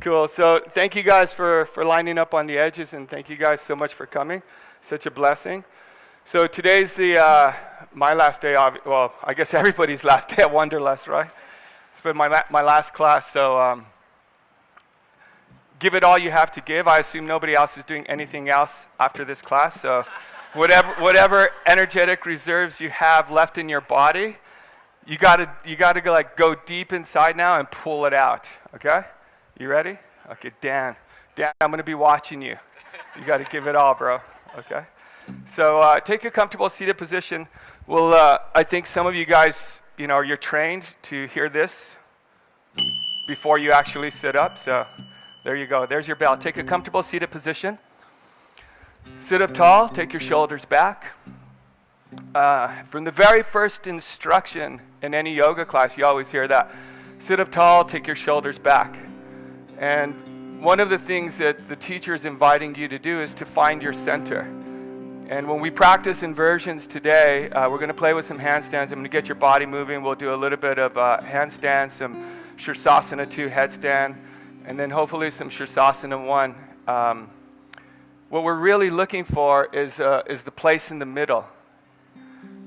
Cool. So thank you guys for lining up on the edges, and thank you guys so much for coming. Such a blessing. So today's the my last day. Well, I guess everybody's last day at Wanderlust, right? It's been my last class. So give it all you have to give. I assume nobody else is doing anything else after this class. So whatever energetic reserves you have left in your body, you gotta go deep inside now and pull it out. Okay? You ready? Okay, Dan, I'm going to be watching you. You got to give it all, bro. Okay? So take a comfortable seated position. Well, I think some of you guys, you're trained to hear this before you actually sit up. So there you go. There's your bell. Take a comfortable seated position. Sit up tall. Take your shoulders back. From the very first instruction in any yoga class, you always hear that. Sit up tall. Take your shoulders back. And one of the things that the teacher is inviting you to do is to find your center. And when we practice inversions today, we're going to play with some handstands. I'm going to get your body moving. We'll do a little bit of handstand, some Savasana 2 headstand, and then hopefully some Savasana 1. What we're really looking for is the place in the middle.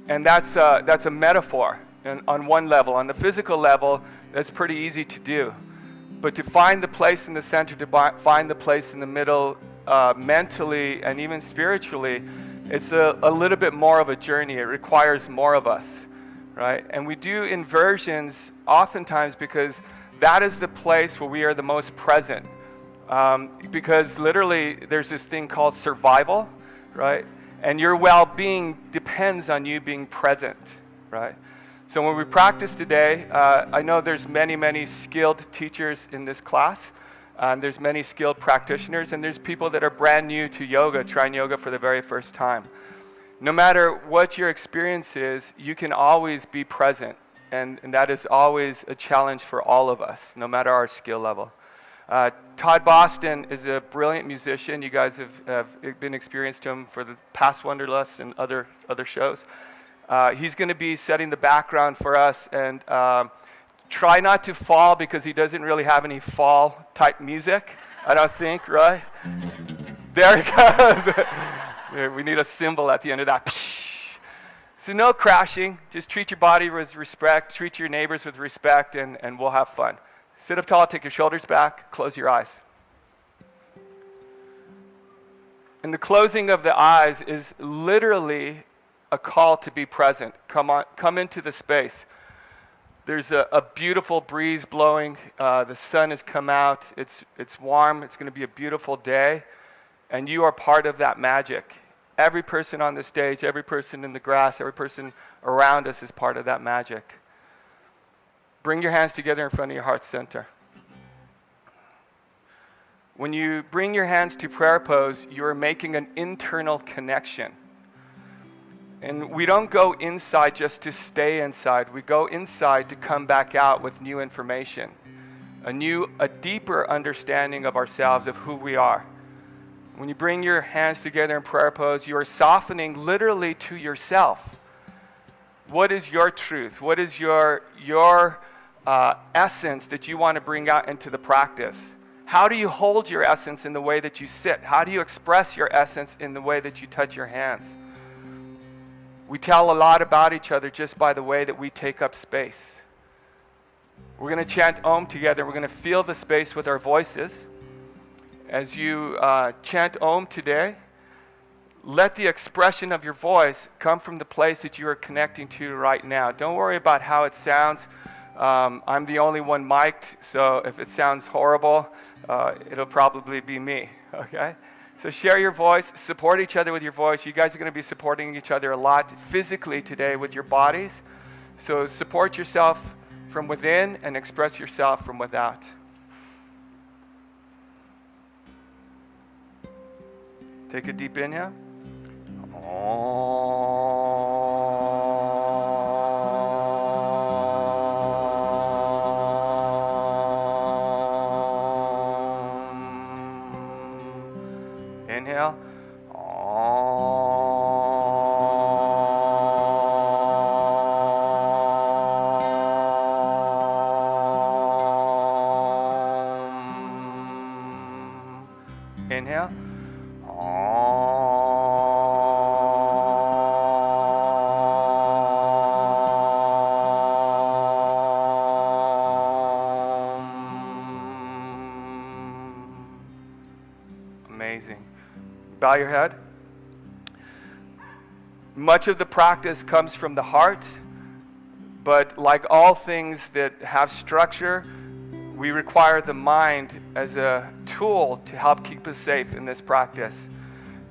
And that's a metaphor on one level. On the physical level, that's pretty easy to do. But to find the place in the center, to find the place in the middle, mentally and even spiritually, it's a little bit more of a journey. It requires more of us, right? And we do inversions oftentimes because that is the place where we are the most present. Because literally there's this thing called survival, right? And your well-being depends on you being present, right? So when we practice today, I know there's many skilled teachers in this class. There's many skilled practitioners, and there's people that are brand new to yoga, trying yoga for the very first time. No matter what your experience is, you can always be present, and that is always a challenge for all of us, no matter our skill level. Todd Boston is a brilliant musician. You guys have been experienced to him for the past Wanderlust and other shows. He's going to be setting the background for us, and try not to fall because he doesn't really have any fall type music, I don't think, right? There it goes. We need a cymbal at the end of that. So no crashing. Just treat your body with respect, treat your neighbors with respect, and we'll have fun. Sit up tall, take your shoulders back, close your eyes. And the closing of the eyes is literally a call to be present. Come into the space. There's a beautiful breeze blowing. The sun has come out. It's warm. It's going to be a beautiful day. And you are part of that magic. Every person on the stage, every person in the grass, every person around us is part of that magic. Bring your hands together in front of your heart center. When you bring your hands to prayer pose, you are making an internal connection. And we don't go inside just to stay inside. We go inside to come back out with new information, a deeper understanding of ourselves, of who we are. When you bring your hands together in prayer pose, you are softening literally to yourself. What is your truth? What is your essence that you want to bring out into the practice? How do you hold your essence in the way that you sit? How do you express your essence in the way that you touch your hands? We tell a lot about each other just by the way that we take up space. We're going to chant Om together. We're going to feel the space with our voices. As you chant Om today, let the expression of your voice come from the place that you are connecting to right now. Don't worry about how it sounds. I'm the only one mic'd, so if it sounds horrible, it'll probably be me, okay? So share your voice, support each other with your voice. You guys are going to be supporting each other a lot physically today with your bodies. So support yourself from within and express yourself from without. Take a deep inhale. Inhale. Inhale. Amazing. Bow your head. Much of the practice comes from the heart, but like all things that have structure, we require the mind as a tool to help keep us safe in this practice.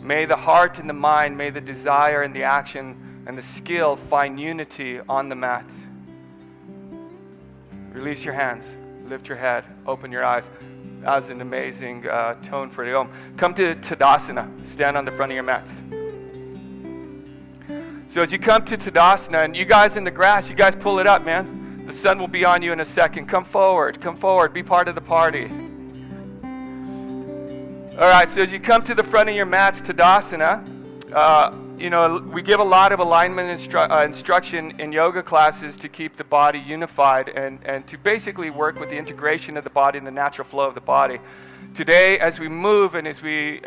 May the heart and the mind, may the desire and the action and the skill find unity on the mat. Release your hands, lift your head, open your eyes. That was an amazing tone for the Om. Come to Tadasana, stand on the front of your mats. So as you come to Tadasana, and you guys in the grass, you guys pull it up, man. The sun will be on you in a second. Come forward, be part of the party. All right, so as you come to the front of your mats, Tadasana, we give a lot of alignment instruction in yoga classes to keep the body unified and to basically work with the integration of the body and the natural flow of the body. Today, as we move and as we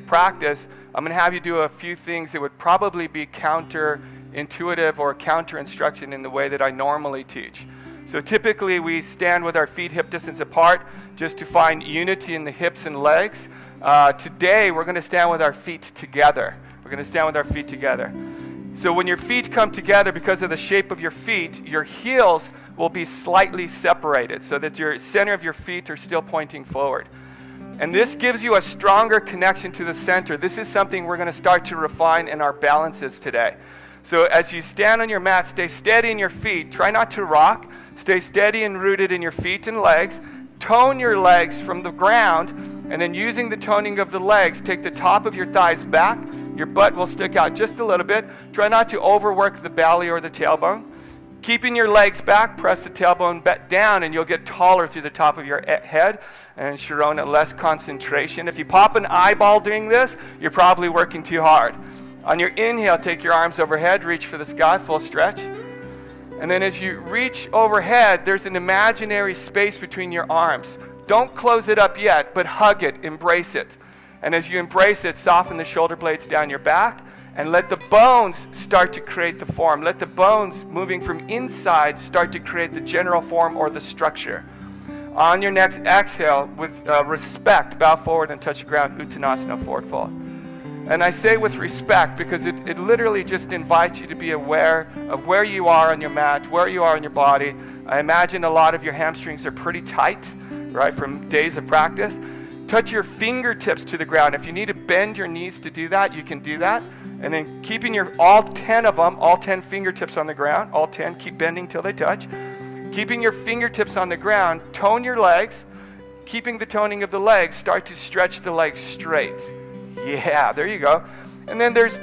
practice, I'm going to have you do a few things that would probably be counterintuitive or counter-instruction in the way that I normally teach. So typically we stand with our feet hip distance apart just to find unity in the hips and legs. Today we're going to stand with our feet together. So when your feet come together, because of the shape of your feet, your heels will be slightly separated so that your center of your feet are still pointing forward. And this gives you a stronger connection to the center. This is something we're going to start to refine in our balances today. So as you stand on your mat, stay steady in your feet. Try not to rock. Stay steady and rooted in your feet and legs. Tone your legs from the ground, and then using the toning of the legs, take the top of your thighs back. Your butt will stick out just a little bit. Try not to overwork the belly or the tailbone. Keeping your legs back, press the tailbone down, and you'll get taller through the top of your head. And Sharona, less concentration. If you pop an eyeball doing this, you're probably working too hard. On your inhale, take your arms overhead, reach for the sky, full stretch. And then as you reach overhead, there's an imaginary space between your arms. Don't close it up yet, but hug it, embrace it. And as you embrace it, soften the shoulder blades down your back and let the bones start to create the form. Let the bones moving from inside start to create the general form or the structure. On your next exhale, with respect, bow forward and touch the ground, Uttanasana, forward fold. And I say with respect because it literally just invites you to be aware of where you are on your mat, where you are in your body. I imagine a lot of your hamstrings are pretty tight, right, from days of practice. Touch your fingertips to the ground. If you need to bend your knees to do that, you can do that. And then keeping all 10 fingertips on the ground, all 10, keep bending till they touch. Keeping your fingertips on the ground, tone your legs. Keeping the toning of the legs, start to stretch the legs straight. Yeah, there you go. And then there's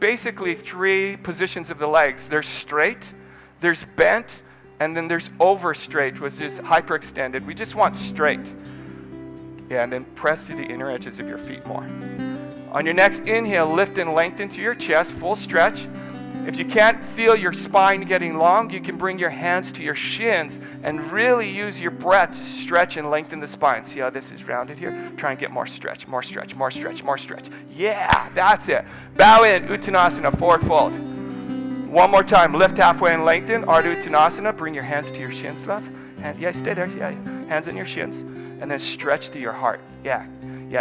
basically three positions of the legs. There's straight, there's bent, and then there's over straight, which is hyperextended. We just want straight. Yeah, and then press through the inner edges of your feet more. On your next inhale, lift and lengthen to your chest, full stretch. If you can't feel your spine getting long, you can bring your hands to your shins and really use your breath to stretch and lengthen the spine. See how this is rounded here? Try and get more stretch, more stretch, more stretch, more stretch. Yeah, that's it. Bow in, Uttanasana, forward fold. One more time, lift halfway and lengthen, Ardha Uttanasana. Bring your hands to your shins, love. Yeah, stay there, yeah. Hands on your shins. And then stretch through your heart. Yeah,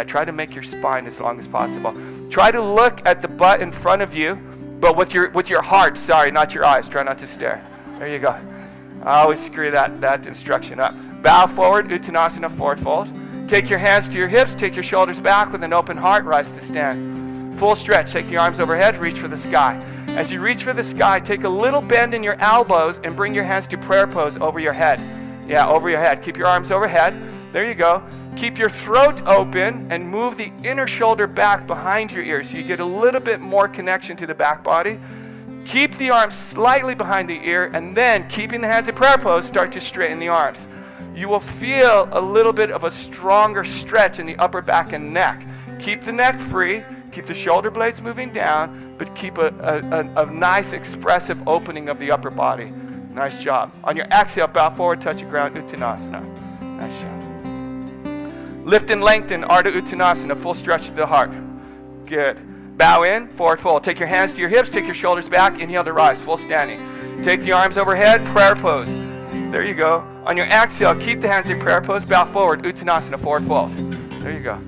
try to make your spine as long as possible. Try to look at the butt in front of you, but with your heart, sorry, not your eyes. Try not to stare. There you go. I always screw that instruction up. Bow forward, Uttanasana, forward fold. Take your hands to your hips, take your shoulders back with an open heart, rise to stand. Full stretch, take your arms overhead, reach for the sky. As you reach for the sky, take a little bend in your elbows and bring your hands to prayer pose over your head. Yeah, over your head. Keep your arms overhead. There you go. Keep your throat open and move the inner shoulder back behind your ear so you get a little bit more connection to the back body. Keep the arms slightly behind the ear, and then, keeping the hands in prayer pose, start to straighten the arms. You will feel a little bit of a stronger stretch in the upper back and neck. Keep the neck free, keep the shoulder blades moving down, but keep a nice expressive opening of the upper body. Nice job. On your exhale, bow forward, touch the ground, Uttanasana. Nice job. Lift and lengthen, Ardha Uttanasana, full stretch to the heart. Good. Bow in, forward fold. Take your hands to your hips, take your shoulders back, inhale to rise, full standing. Take the arms overhead, prayer pose. There you go. On your exhale, keep the hands in prayer pose, bow forward, Uttanasana, forward fold. There you go.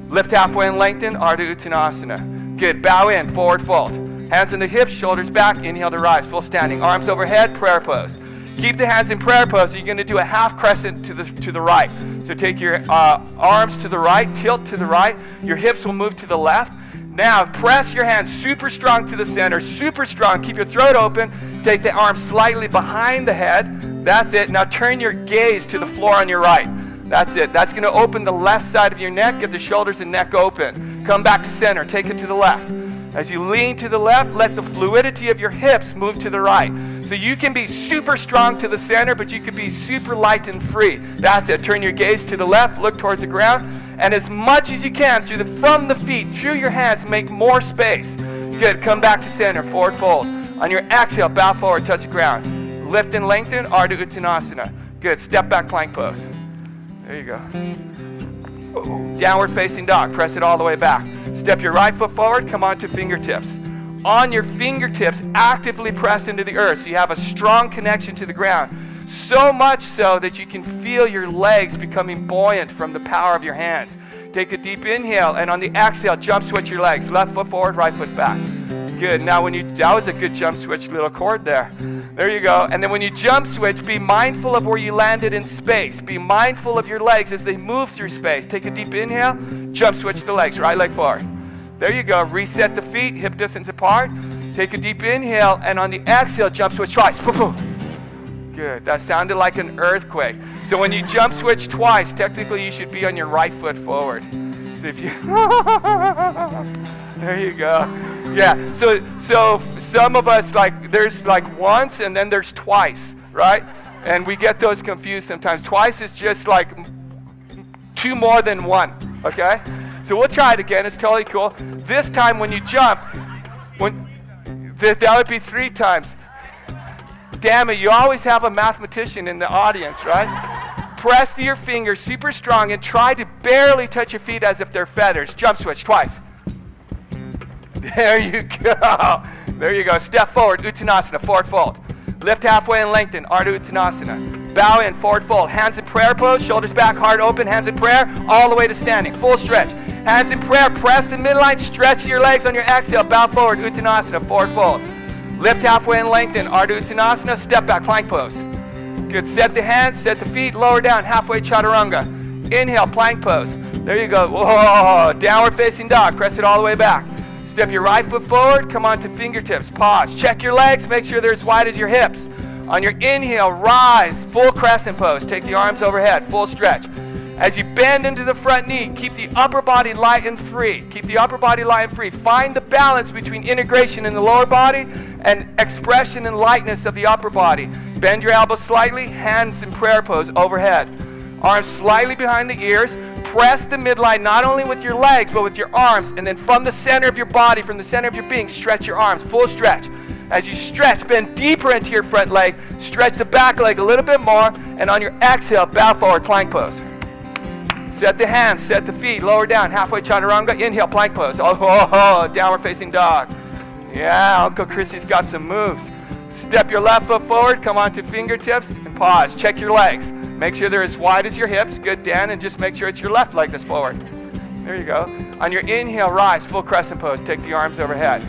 Lift halfway and lengthen, Ardha Uttanasana. Good. Bow in, forward fold. Hands in the hips, shoulders back, inhale to rise, full standing. Arms overhead, prayer pose. Keep the hands in prayer pose. You're going to do a half crescent to the right. So take your arms to the right, tilt to the right. Your hips will move to the left. Now press your hands super strong to the center, super strong. Keep your throat open. Take the arms slightly behind the head. That's it. Now turn your gaze to the floor on your right. That's it. That's going to open the left side of your neck. Get the shoulders and neck open. Come back to center. Take it to the left. As you lean to the left, let the fluidity of your hips move to the right. So you can be super strong to the center, but you can be super light and free. That's it. Turn your gaze to the left, look towards the ground, and as much as you can, from the feet, through your hands, make more space. Good. Come back to center, forward fold. On your exhale, bow forward, touch the ground. Lift and lengthen, Ardha Uttanasana. Good. Step back plank pose. There you go. Downward facing dog. Press it all the way back. Step your right foot forward. Come on to fingertips. On your fingertips, actively press into the earth so you have a strong connection to the ground. So much so that you can feel your legs becoming buoyant from the power of your hands. Take a deep inhale, and on the exhale, jump switch your legs. Left foot forward, right foot back. Good. Now that was a good jump switch little chord there. There you go. And then when you jump switch, be mindful of where you landed in space. Be mindful of your legs as they move through space. Take a deep inhale, jump switch the legs, right leg forward. There you go. Reset the feet, hip distance apart. Take a deep inhale, and on the exhale, jump switch twice. Good. That sounded like an earthquake. So when you jump switch twice, technically you should be on your right foot forward. So if you... There you go. Yeah, so some of us, there's once and then there's twice, right? And we get those confused sometimes. Twice is just like two more than one, okay? So we'll try it again. It's totally cool. This time when you jump, that would be 3 times. Damn it, you always have a mathematician in the audience, right? Press your fingers super strong and try to barely touch your feet as if they're feathers. Jump switch twice. There you go. There you go. Step forward, Uttanasana, forward fold. Lift halfway and lengthen, Ardha Uttanasana. Bow in, forward fold. Hands in prayer pose, shoulders back, heart open, hands in prayer, all the way to standing. Full stretch. Hands in prayer, press the midline, stretch your legs on your exhale, bow forward, Uttanasana, forward fold. Lift halfway and lengthen, Ardha Uttanasana, step back, plank pose. Good. Set the hands, set the feet, lower down, halfway chaturanga. Inhale, plank pose. There you go. Whoa, downward facing dog, press it all the way back. Step your right foot forward, come on to fingertips, pause. Check your legs, make sure they're as wide as your hips. On your inhale, rise, full crescent pose. Take the arms overhead, full stretch. As you bend into the front knee, keep the upper body light and free. Keep the upper body light and free. Find the balance between integration in the lower body and expression and lightness of the upper body. Bend your elbows slightly, hands in prayer pose overhead. Arms slightly behind the ears. Press the midline not only with your legs, but with your arms. And then from the center of your body, from the center of your being, stretch your arms, full stretch. As you stretch, bend deeper into your front leg. Stretch the back leg a little bit more. And on your exhale, bow forward, plank pose. Set the hands, set the feet, lower down, halfway chaturanga. Inhale, plank pose. Oh, downward facing dog. Yeah, Uncle Chrissy's got some moves. Step your left foot forward, come onto fingertips, and pause. Check your legs. Make sure they're as wide as your hips. Good, Dan, and just make sure it's your left leg that's forward. There you go. On your inhale, rise, full crescent pose. Take the arms overhead.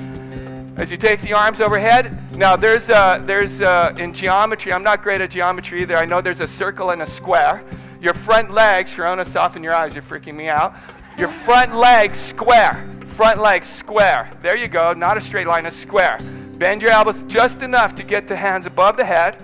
As you take the arms overhead, now there's in geometry, I'm not great at geometry either. I know there's a circle and a square. Your front legs, Sharona, soften your eyes, you're freaking me out. Your front leg square. Front leg square. There you go, not a straight line, a square. Bend your elbows just enough to get the hands above the head.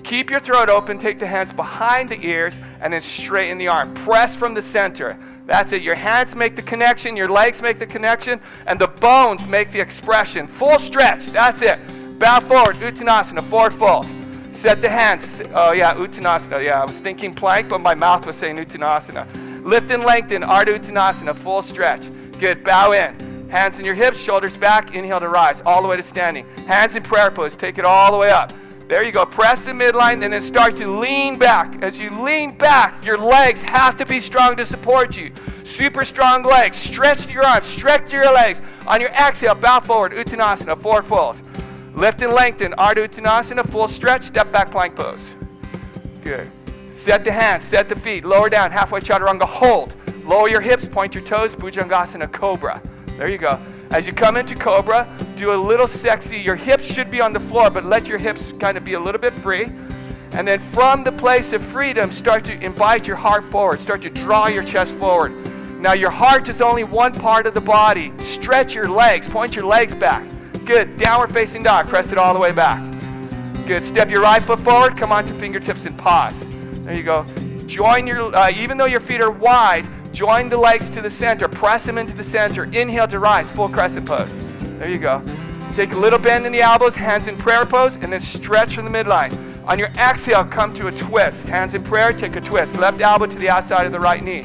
Keep your throat open, take the hands behind the ears, and then straighten the arm. Press from the center. That's it. Your hands make the connection, your legs make the connection, and the bones make the expression. Full stretch. That's it. Bow forward, Uttanasana, forward fold. Set the hands. Oh, yeah, Uttanasana. Yeah, I was thinking plank, but my mouth was saying Uttanasana. Lift and lengthen, Ardha Uttanasana, full stretch. Good. Bow in. Hands in your hips, shoulders back. Inhale to rise, all the way to standing. Hands in prayer pose. Take it all the way up. There you go. Press the midline and then start to lean back. As you lean back, your legs have to be strong to support you. Super strong legs. Stretch to your arms. Stretch to your legs. On your exhale, bow forward. Uttanasana, forward fold. Lift and lengthen. Ardha Uttanasana, full stretch. Step back plank pose. Good. Set the hands. Set the feet. Lower down. Halfway chaturanga. Hold. Lower your hips. Point your toes. Bhujangasana, cobra. There you go. As you come into cobra, do a little sexy. Your hips should be on the floor, but let your hips kind of be a little bit free. And then from the place of freedom, start to invite your heart forward. Start to draw your chest forward. Now your heart is only one part of the body. Stretch your legs. Point your legs back. Good. Downward facing dog. Press it all the way back. Good. Step your right foot forward. Come onto fingertips and pause. There you go. Join your, even though your feet are wide, join the legs to the center. Press them into the center. Inhale to rise. Full crescent pose. There you go. Take a little bend in the elbows. Hands in prayer pose. And then stretch from the midline. On your exhale, come to a twist. Hands in prayer. Take a twist. Left elbow to the outside of the right knee.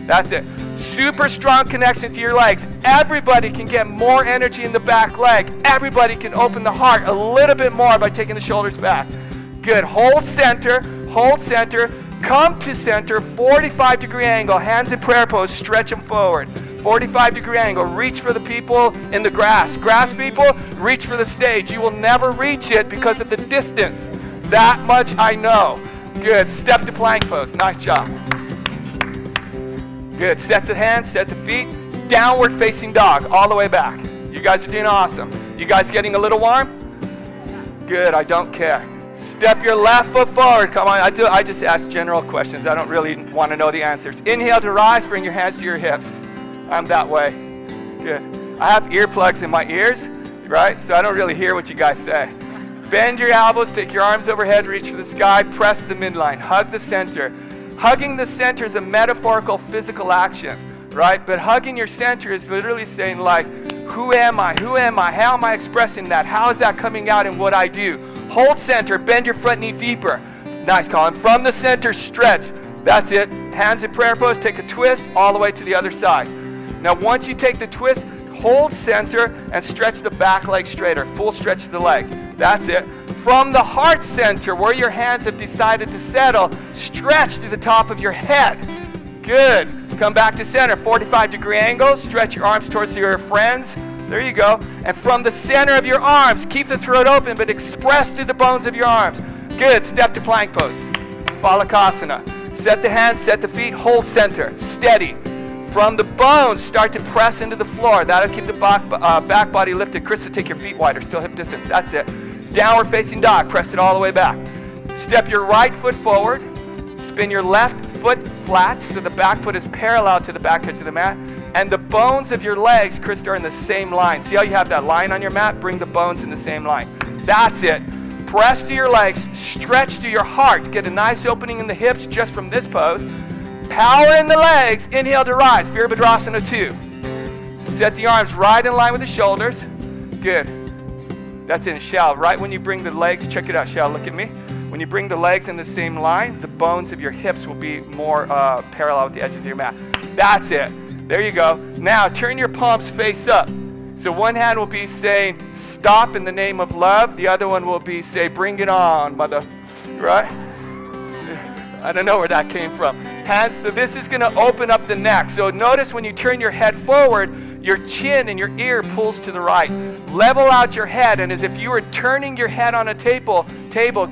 That's it. Super strong connection to your legs. Everybody can get more energy in the back leg. Everybody can open the heart a little bit more by taking the shoulders back. Good. Hold center. Hold center. Come to center. 45-degree angle. Hands in prayer pose. Stretch them forward. 45-degree angle. Reach for the people in the grass. Grass people, reach for the stage. You will never reach it because of the distance. That much I know. Good. Step to plank pose. Nice job. Good. Set the hands, set the feet. Downward facing dog, all the way back. You guys are doing awesome. You guys getting a little warm? Good. I don't care. Step your left foot forward. Come on. I just ask general questions. I don't really want to know the answers. Inhale to rise. Bring your hands to your hips. I'm that way. Good. I have earplugs in my ears, right? So I don't really hear what you guys say. Bend your elbows. Take your arms overhead. Reach for the sky. Press the midline. Hug the center. Hugging the center is a metaphorical physical action, right? But hugging your center is literally saying, like, who am I? Who am I? How am I expressing that? How is that coming out in what I do? Hold center. Bend your front knee deeper. Nice, Colin. From the center, stretch. That's it. Hands in prayer pose. Take a twist all the way to the other side. Now, once you take the twist, hold center and stretch the back leg straighter. Full stretch of the leg. That's it. From the heart center, where your hands have decided to settle, stretch to the top of your head. Good. Come back to center. 45-degree angle. Stretch your arms towards your friends. There you go. And from the center of your arms, keep the throat open, but express through the bones of your arms. Good. Step to plank pose. Phalakasana. Set the hands, set the feet, hold center. Steady. From the bones, start to press into the floor. That'll keep the back body lifted. Krista, take your feet wider. Still hip distance. That's it. Downward facing dog. Press it all the way back. Step your right foot forward. Spin your left foot flat so the back foot is parallel to the back edge of the mat. And the bones of your legs, Krista, are in the same line. See how you have that line on your mat? Bring the bones in the same line. That's it. Press to your legs. Stretch to your heart. Get a nice opening in the hips just from this pose. Power in the legs. Inhale to rise. Virabhadrasana 2. Set the arms right in line with the shoulders. Good. That's in Shell. Right when you bring the legs, check it out, Shell, look at me. When you bring the legs in the same line, the bones of your hips will be more parallel with the edges of your mat. That's it. There you go. Now, turn your palms face up. So one hand will be saying, stop in the name of love. The other one will be, say, bring it on, mother. Right? I don't know where that came from. Hands, so this is going to open up the neck. So notice when you turn your head forward, your chin and your ear pulls to the right. Level out your head, and as if you were turning your head on a table,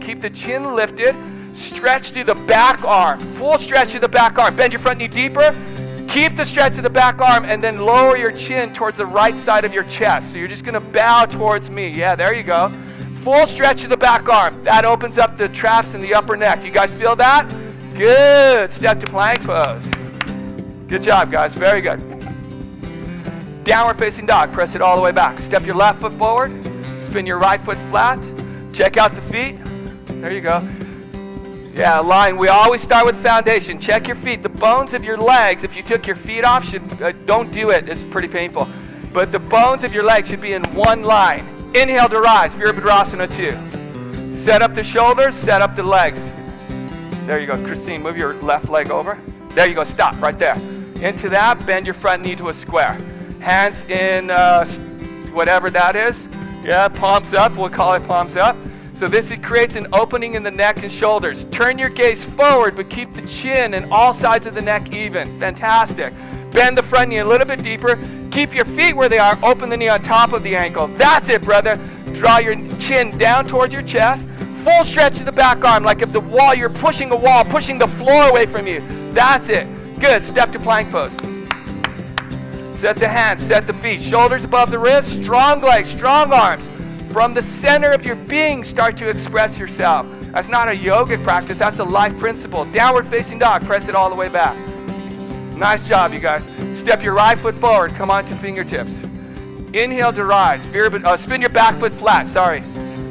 keep the chin lifted. Stretch through the back arm. Full stretch of the back arm. Bend your front knee deeper. Keep the stretch of the back arm, and then lower your chin towards the right side of your chest. So you're just going to bow towards me. Yeah, there you go. Full stretch of the back arm. That opens up the traps in the upper neck. You guys feel that? Good. Step to plank pose. Good job, guys. Very good. Downward facing dog. Press it all the way back. Step your left foot forward. Spin your right foot flat. Check out the feet. There you go. Yeah, line. We always start with foundation. Check your feet. The bones of your legs, if you took your feet off, don't do it. It's pretty painful. But the bones of your legs should be in one line. Inhale to rise. Virabhadrasana 2. Set up the shoulders. Set up the legs. There you go. Christine, move your left leg over. There you go. Stop right there. Into that. Bend your front knee to a square. Hands in whatever that is. Yeah, palms up. We'll call it palms up. So this creates an opening in the neck and shoulders. Turn your gaze forward, but keep the chin and all sides of the neck even. Fantastic. Bend the front knee a little bit deeper. Keep your feet where they are. Open the knee on top of the ankle. That's it, brother. Draw your chin down towards your chest. Full stretch to the back arm, like if the wall, you're pushing a wall, pushing the floor away from you. That's it. Good. Step to plank pose. Set the hands, set the feet. Shoulders above the wrists. Strong legs, strong arms. From the center of your being, start to express yourself. That's not a yogic practice. That's a life principle. Downward facing dog. Press it all the way back. Nice job, you guys. Step your right foot forward. Come on to fingertips. Inhale to rise. Spin your back foot flat. Sorry.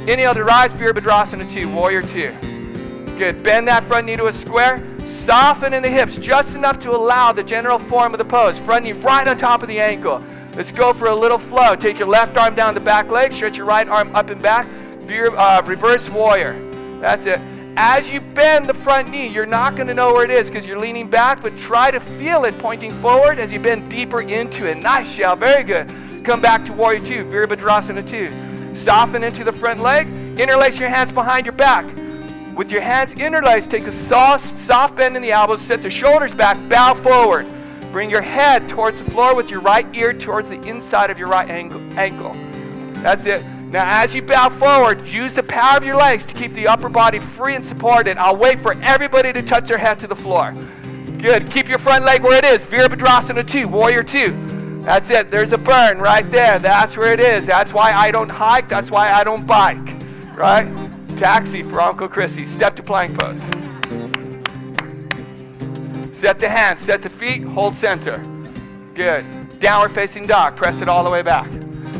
Inhale to rise. Virabhadrasana 2. Warrior 2. Good. Bend that front knee to a square. Soften in the hips just enough to allow the general form of the pose. Front knee right on top of the ankle. Let's go for a little flow. Take your left arm down the back leg. Stretch your right arm up and back. Reverse warrior. That's it. As you bend the front knee, you're not going to know where it is because you're leaning back, but try to feel it pointing forward as you bend deeper into it. Nice, Shell. Very good. Come back to Warrior 2, Virabhadrasana 2. Soften into the front leg. Interlace your hands behind your back. With your hands interlaced, take a soft bend in the elbows. Set the shoulders back. Bow forward. Bring your head towards the floor with your right ear towards the inside of your right ankle. That's it. Now, as you bow forward, use the power of your legs to keep the upper body free and supported. I'll wait for everybody to touch their head to the floor. Good. Keep your front leg where it is. Virabhadrasana 2, Warrior 2. That's it. There's a burn right there. That's where it is. That's why I don't hike. That's why I don't bike. Right? Taxi for Uncle Chrissy. Step to plank pose. Set the hands. Set the feet. Hold center. Good. Downward facing dog. Press it all the way back.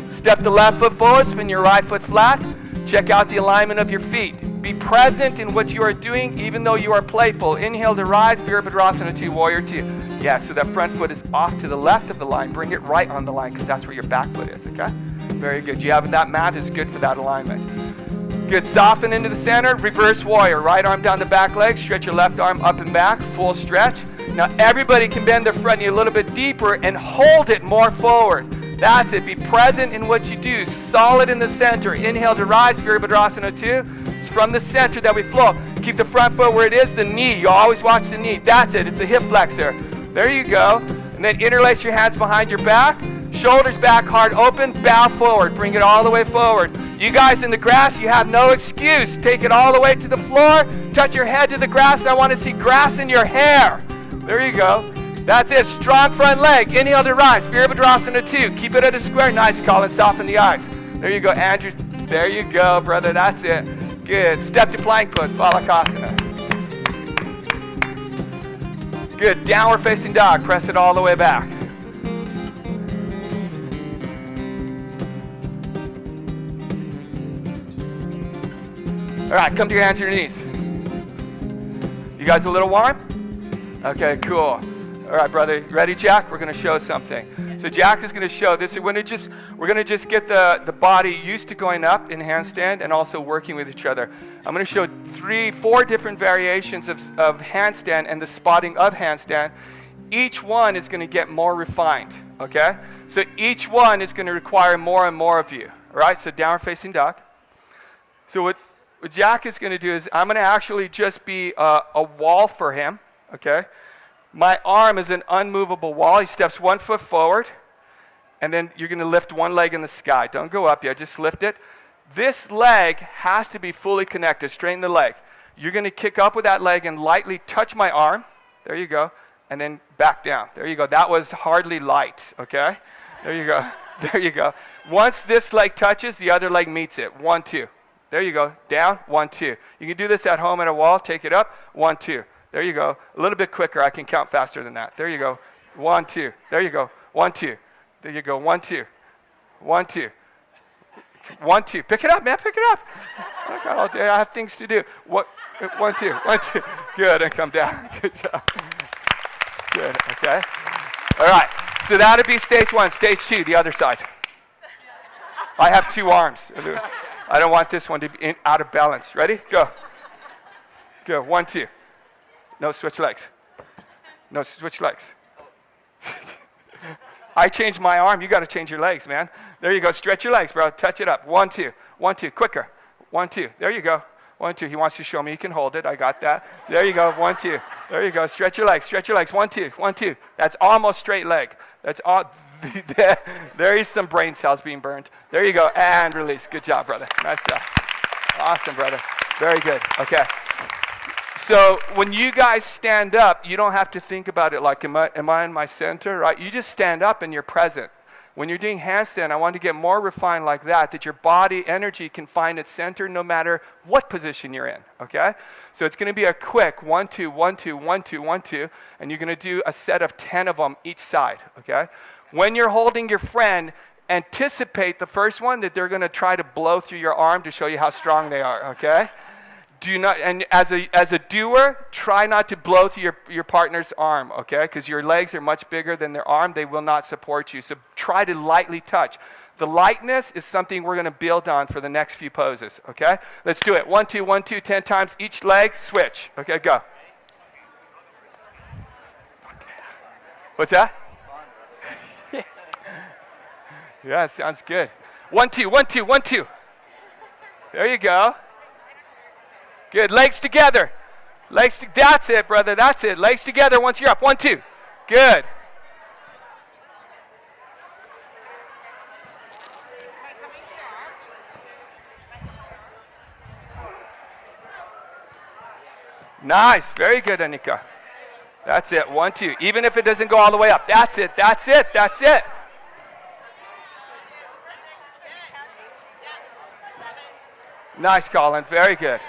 Step the left foot forward, spin your right foot flat. Check out the alignment of your feet. Be present in what you are doing, even though you are playful. Inhale to rise, Virabhadrasana 2, Warrior 2. Yeah, so that front foot is off to the left of the line. Bring it right on the line, because that's where your back foot is, okay? Very good. You have that mat is good for that alignment. Good. Soften into the center, reverse warrior. Right arm down the back leg, stretch your left arm up and back, full stretch. Now everybody can bend their front knee a little bit deeper and hold it more forward. That's it. Be present in what you do. Solid in the center. Inhale to rise, Virabhadrasana 2. It's from the center that we flow. Keep the front foot where it is, the knee. You always watch the knee. That's it. It's a hip flexor. There you go. And then interlace your hands behind your back. Shoulders back, heart open. Bow forward. Bring it all the way forward. You guys in the grass, you have no excuse. Take it all the way to the floor. Touch your head to the grass. I want to see grass in your hair. There you go. That's it. Strong front leg. Inhale to rise. Virabhadrasana 2. Keep it at a square. Nice, Colin. Soften the eyes. There you go, Andrew. There you go, brother. That's it. Good. Step to plank pose. Phalakasana. Good. Downward facing dog. Press it all the way back. All right. Come to your hands and your knees. You guys a little warm? Okay, cool. All right, brother. Ready, Jack? We're going to show something. So Jack is going to show this. We're going to just get the body used to going up in handstand and also working with each other. I'm going to show 4 different variations of handstand and the spotting of handstand. Each one is going to get more refined, okay? So each one is going to require more and more of you, all right? So downward facing dog. So what Jack is going to do is I'm going to actually just be a wall for him, okay? My arm is an unmovable wall. He steps 1 foot forward, and then you're going to lift one leg in the sky. Don't go up yet. Just lift it. This leg has to be fully connected. Straighten the leg. You're going to kick up with that leg and lightly touch my arm. There you go. And then back down. There you go. That was hardly light, okay? There you go. There you go. Once this leg touches, the other leg meets it. 1, 2. There you go. Down. 1, 2. You can do this at home at a wall. Take it up. 1, 2. There you go. A little bit quicker. I can count faster than that. There you go. 1, 2. There you go. 1, 2. There you go. 1, 2. 1, 2. 1, 2. Pick it up, man. Pick it up. Oh, God, all day I have things to do. 1, 2. 1, 2. Good. And come down. Good job. Good. Okay. All right. So that'll be stage 1. Stage 2, the other side. I have 2 arms. I don't want this one to be out of balance. Ready? Go. Go. 1, 2. No, switch legs. No, switch legs. I changed my arm. You got to change your legs, man. There you go. Stretch your legs, bro. Touch it up. 1, 2. 1, 2. Quicker. 1, 2. There you go. 1, 2. He wants to show me he can hold it. I got that. There you go. 1, 2. There you go. Stretch your legs. Stretch your legs. 1, 2. 1, 2. That's almost straight leg. That's all. There is some brain cells being burned. There you go. And release. Good job, brother. Nice job. Awesome, brother. Very good. Okay. So when you guys stand up, you don't have to think about it like, am I in my center, right? You just stand up and you're present. When you're doing handstand, I want to get more refined like that your body energy can find its center no matter what position you're in, okay? So it's going to be a quick 1, 2, 1, 2, 1, 2, 1, 2, and you're going to do a set of 10 of them each side, okay? When you're holding your friend, anticipate the first one that they're going to try to blow through your arm to show you how strong they are, okay? Do not, and as a doer, try not to blow through your partner's arm, okay? Because your legs are much bigger than their arm. They will not support you. So try to lightly touch. The lightness is something we're going to build on for the next few poses, okay? Let's do it. 1, 2, 1, 2, 10 times each leg. Switch. Okay, go. What's that? Yeah, sounds good. 1, 2, 1, 2, 1, 2. There you go. Good. Legs together. That's it, brother. That's it. Legs together once you're up. 1, 2. Good. Nice. Very good, Anika. That's it. 1, 2. Even if it doesn't go all the way up. That's it. That's it. That's it. Nice, Colin. Very good.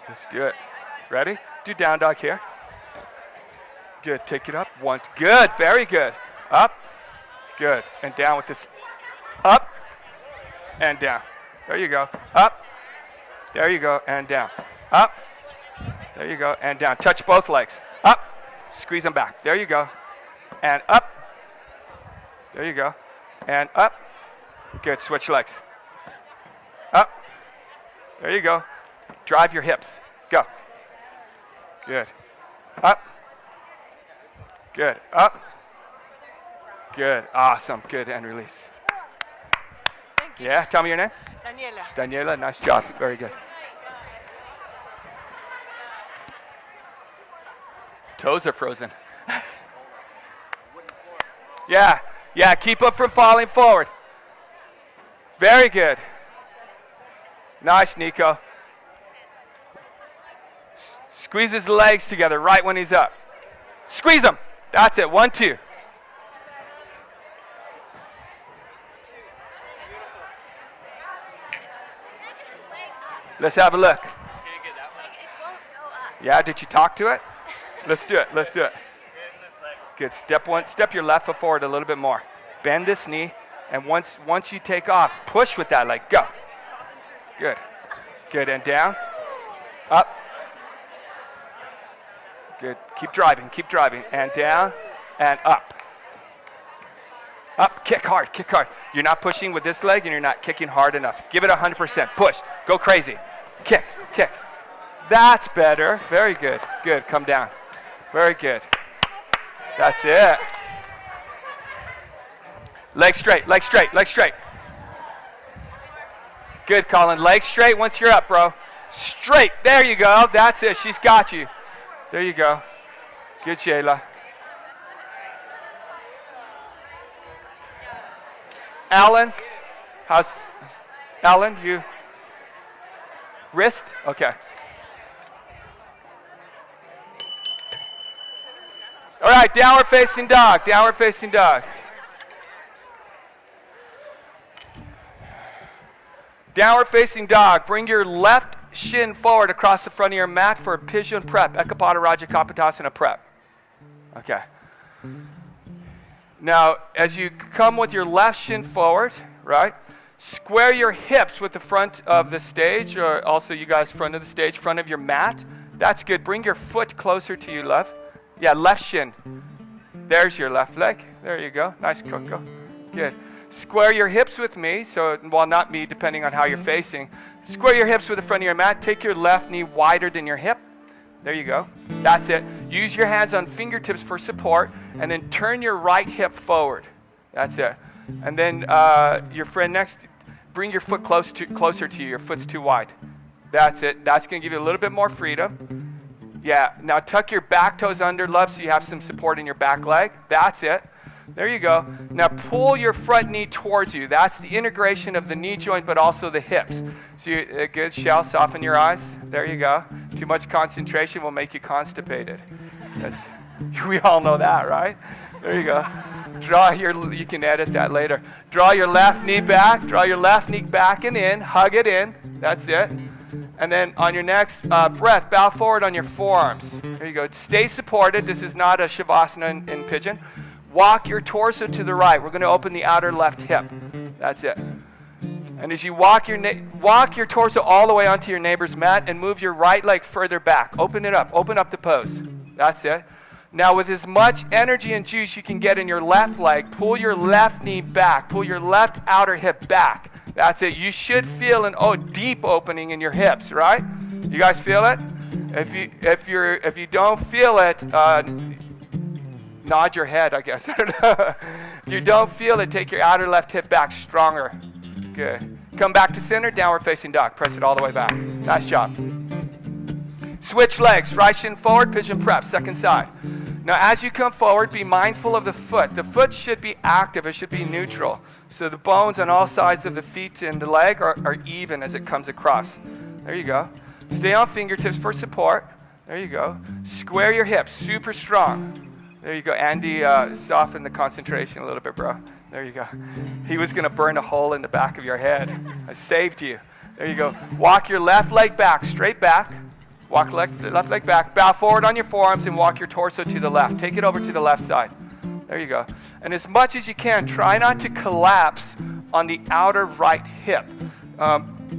Let's do it. Ready? Do down dog here. Good. Take it up. 1. Good. Very good. Up. Good. And down with this. Up. And down. There you go. Up. There you go. And down. Up. There you go. And down. Touch both legs. Up. Squeeze them back. There you go. And up. There you go. And up. Good. Switch legs. Up. There you go. Drive your hips. Go. Good. Up. Good. Up. Good. Awesome. Good. And release. Thank you. Yeah. Tell me your name. Daniela. Daniela. Nice job. Very good. Toes are frozen. Yeah. Yeah. Keep up from falling forward. Very good. Nice, Nico. Squeeze his legs together right when he's up. Squeeze them. That's it. 1, 2. Let's have a look. Yeah, did you talk to it? Let's do it. Let's do it. Good. Step your left foot forward a little bit more. Bend this knee, and once you take off, push with that leg. Go. Good. Good. And down. Up. Good. Keep driving. Keep driving. And down. And up. Up. Kick hard. Kick hard. You're not pushing with this leg, and you're not kicking hard enough. Give it 100%. Push. Go crazy. Kick. Kick. That's better. Very good. Good. Come down. Very good. That's it. Leg straight. Leg straight. Leg straight. Good, Colin. Leg straight once you're up, bro. Straight. There you go. That's it. She's got you. There you go. Good, Shayla. Alan. How's Alan? You? Wrist? Okay. All right, downward facing dog. Downward facing dog. Downward facing dog. Bring your left shin forward across the front of your mat for a Pigeon prep, Ekapada Raja Kapotasana prep. Okay. Now, as you come with your left shin forward, right, square your hips with the front of the stage, or also you guys front of the stage, front of your mat. That's good. Bring your foot closer to you, left. Yeah, left shin. There's your left leg. There you go. Nice, Coco. Good. Square your hips with me, so, well, not me, depending on how you're facing. Square your hips with the front of your mat. Take your left knee wider than your hip. There you go. That's it. Use your hands on fingertips for support, and then turn your right hip forward. That's it. And then your friend next, bring your foot closer to you. Your foot's too wide. That's it. That's going to give you a little bit more freedom. Yeah. Now tuck your back toes under, love, so you have some support in your back leg. That's it. There you go. Now pull your front knee towards you. That's the integration of the knee joint, but also the hips. So good. Shell, soften your eyes. There you go. Too much concentration will make you constipated. We all know that, right? There you go. You can edit that later. Draw your left knee back. Draw your left knee back and in. Hug it in. That's it. And then on your next breath, bow forward on your forearms. There you go. Stay supported. This is not a Savasana in Pigeon. Walk your torso to the right. We're going to open the outer left hip. That's it. And as you walk your torso all the way onto your neighbor's mat and move your right leg further back. Open it up. Open up the pose. That's it. Now with as much energy and juice you can get in your left leg, pull your left knee back. Pull your left outer hip back. That's it. You should feel an deep opening in your hips, right? You guys feel it? If you don't feel it, nod your head, I guess. I don't know. If you don't feel it, take your outer left hip back stronger. Good. Come back to center, downward facing dog. Press it all the way back. Nice job. Switch legs. Right shin forward, pigeon prep, second side. Now as you come forward, be mindful of the foot. The foot should be active. It should be neutral. So the bones on all sides of the feet and the leg are even as it comes across. There you go. Stay on fingertips for support. There you go. Square your hips. Super strong. There you go. Andy, soften the concentration a little bit, bro. There you go. He was going to burn a hole in the back of your head. I saved you. There you go. Walk your left leg back, straight back. Walk left leg back. Bow forward on your forearms and walk your torso to the left. Take it over to the left side. There you go. And as much as you can, try not to collapse on the outer right hip.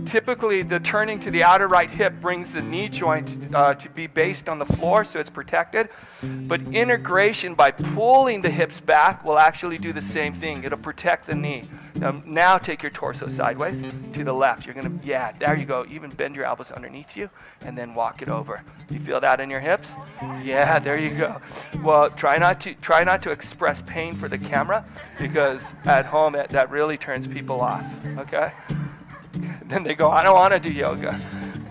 Typically, the turning to the outer right hip brings the knee joint to be based on the floor, so it's protected. But integration by pulling the hips back will actually do the same thing. It'll protect the knee. Now take your torso sideways to the left. You're going to, there you go. Even bend your elbows underneath you and then walk it over. You feel that in your hips? Yeah, there you go. Well, try not to express pain for the camera, because at home that really turns people off, okay? Then they go, I don't want to do yoga.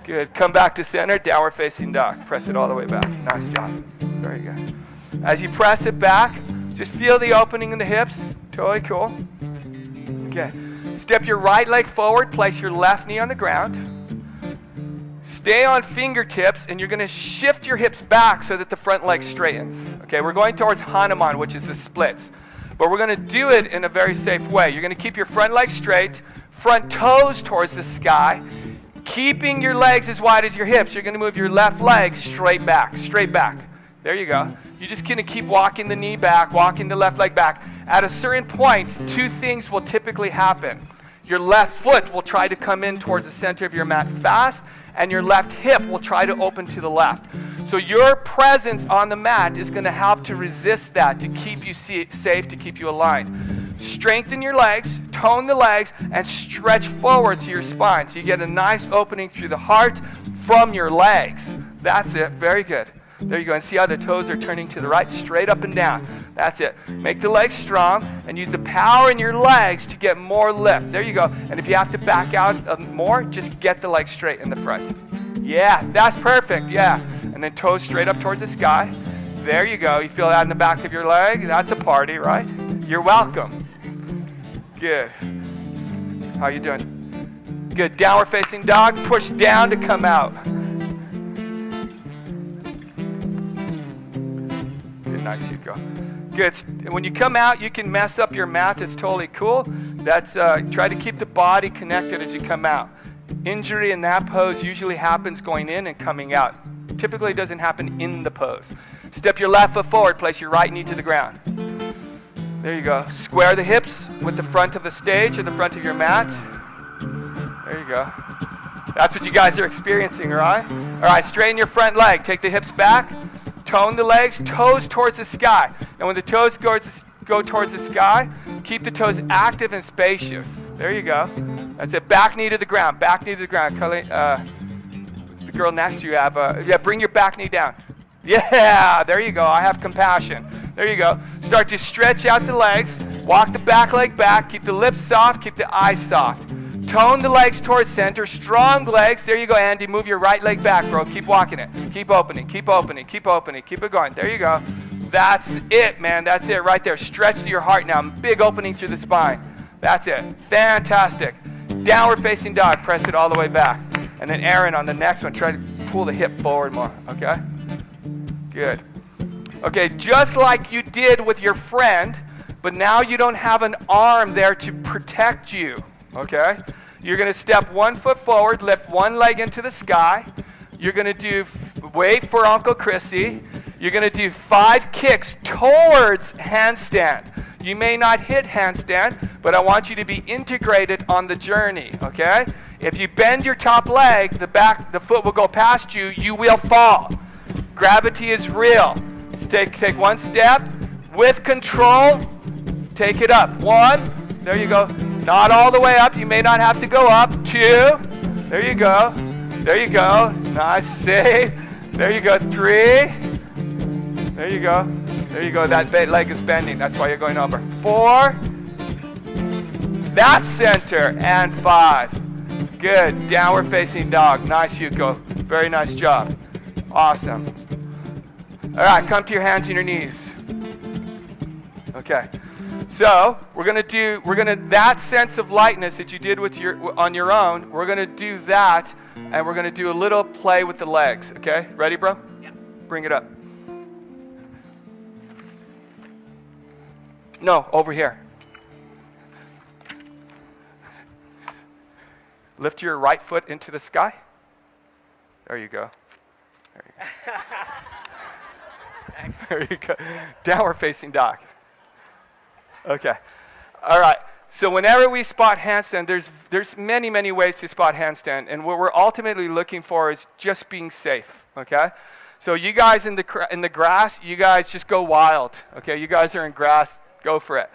Good. Come back to center, downward facing dog. Press it all the way back. Nice job. Very good. As you press it back, just feel the opening in the hips. Totally cool. Okay. Step your right leg forward. Place your left knee on the ground. Stay on fingertips, and you're going to shift your hips back so that the front leg straightens. Okay, we're going towards Hanuman, which is the splits. But we're going to do it in a very safe way. You're going to keep your front leg straight, front toes towards the sky, keeping your legs as wide as your hips. You're going to move your left leg straight back, straight back. There you go. You're just going to keep walking the knee back, walking the left leg back. At a certain point, two things will typically happen. Your left foot will try to come in towards the center of your mat fast, and your left hip will try to open to the left. So your presence on the mat is going to help to resist that, to keep you safe, to keep you aligned. Strengthen your legs, tone the legs, and stretch forward to your spine. So you get a nice opening through the heart from your legs. That's it. Very good. There you go. And see how the toes are turning to the right, straight up and down. That's it. Make the legs strong and use the power in your legs to get more lift. There you go. And if you have to back out more, just get the legs straight in the front. Yeah, that's perfect. Yeah. And then toes straight up towards the sky. There you go. You feel that in the back of your leg? That's a party, right? You're welcome. Good. How you doing? Good. Downward facing dog. Push down to come out. Good. Nice. You go. Good. When you come out, you can mess up your mat. It's totally cool. That's try to keep the body connected as you come out. Injury in that pose usually happens going in and coming out. Typically it doesn't happen in the pose. Step your left foot forward. Place your right knee to the ground. There you go. Square the hips with the front of the stage or the front of your mat. There you go. That's what you guys are experiencing, right? All right, straighten your front leg. Take the hips back. Tone the legs. Toes towards the sky. And when the toes go towards the sky, keep the toes active and spacious. There you go. That's it. Back knee to the ground. Back knee to the ground. The the girl next to you have yeah, bring your back knee down. Yeah, there you go. I have compassion. There you go. Start to stretch out the legs. Walk the back leg back. Keep the lips soft. Keep the eyes soft. Tone the legs towards center. Strong legs. There you go, Andy. Move your right leg back, bro. Keep walking it. Keep opening. Keep opening. Keep opening. Keep it going. There you go. That's it, man. That's it right there. Stretch to your heart now. Big opening through the spine. That's it. Fantastic. Downward facing dog. Press it all the way back. And then Aaron on the next one, try to pull the hip forward more. Okay? Good. Okay, just like you did with your friend, but now you don't have an arm there to protect you. Okay? You're going to step 1 foot forward, lift one leg into the sky. You're going to do, wait for Uncle Chrissy. You're going to do 5 kicks towards handstand. You may not hit handstand, but I want you to be integrated on the journey, okay? If you bend your top leg, the foot will go past you, you will fall. Gravity is real. Take one step. With control, take it up. 1, there you go. Not all the way up. You may not have to go up. 2, there you go. There you go. Nice save. There you go. 3, there you go. There you go. That leg is bending. That's why you're going over. 4, that's center. And 5. Good. Downward facing dog. Nice, Yuko. Very nice job. Awesome. All right, come to your hands and your knees. Okay. So we're gonna that sense of lightness that you did with on your own. We're gonna do that, and we're gonna do a little play with the legs. Okay, ready, bro? Yeah. Bring it up. No, over here. Lift your right foot into the sky. There you go. There you go. There you go. Downward facing dog. Okay. All right. So whenever we spot handstand, there's many, many ways to spot handstand. And what we're ultimately looking for is just being safe. Okay? So you guys in the grass, you guys just go wild. Okay? You guys are in grass, go for it.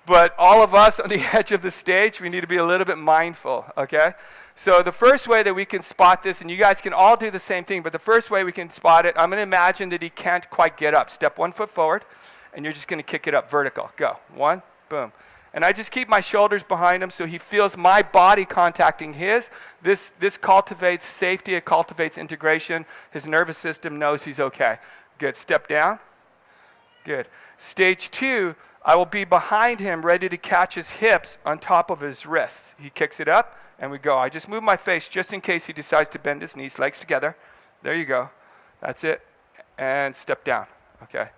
But all of us on the edge of the stage, we need to be a little bit mindful. Okay? So the first way that we can spot this, and you guys can all do the same thing, but the first way we can spot it, I'm going to imagine that he can't quite get up. Step 1 foot forward, and you're just going to kick it up vertical. Go. 1, boom. And I just keep my shoulders behind him so he feels my body contacting his. This cultivates safety. It cultivates integration. His nervous system knows he's okay. Good. Step down. Good. Stage 2, I will be behind him ready to catch his hips on top of his wrists. He kicks it up. And we go. I just move my face just in case he decides to bend his knees, legs together. There you go. That's it. And step down. Okay.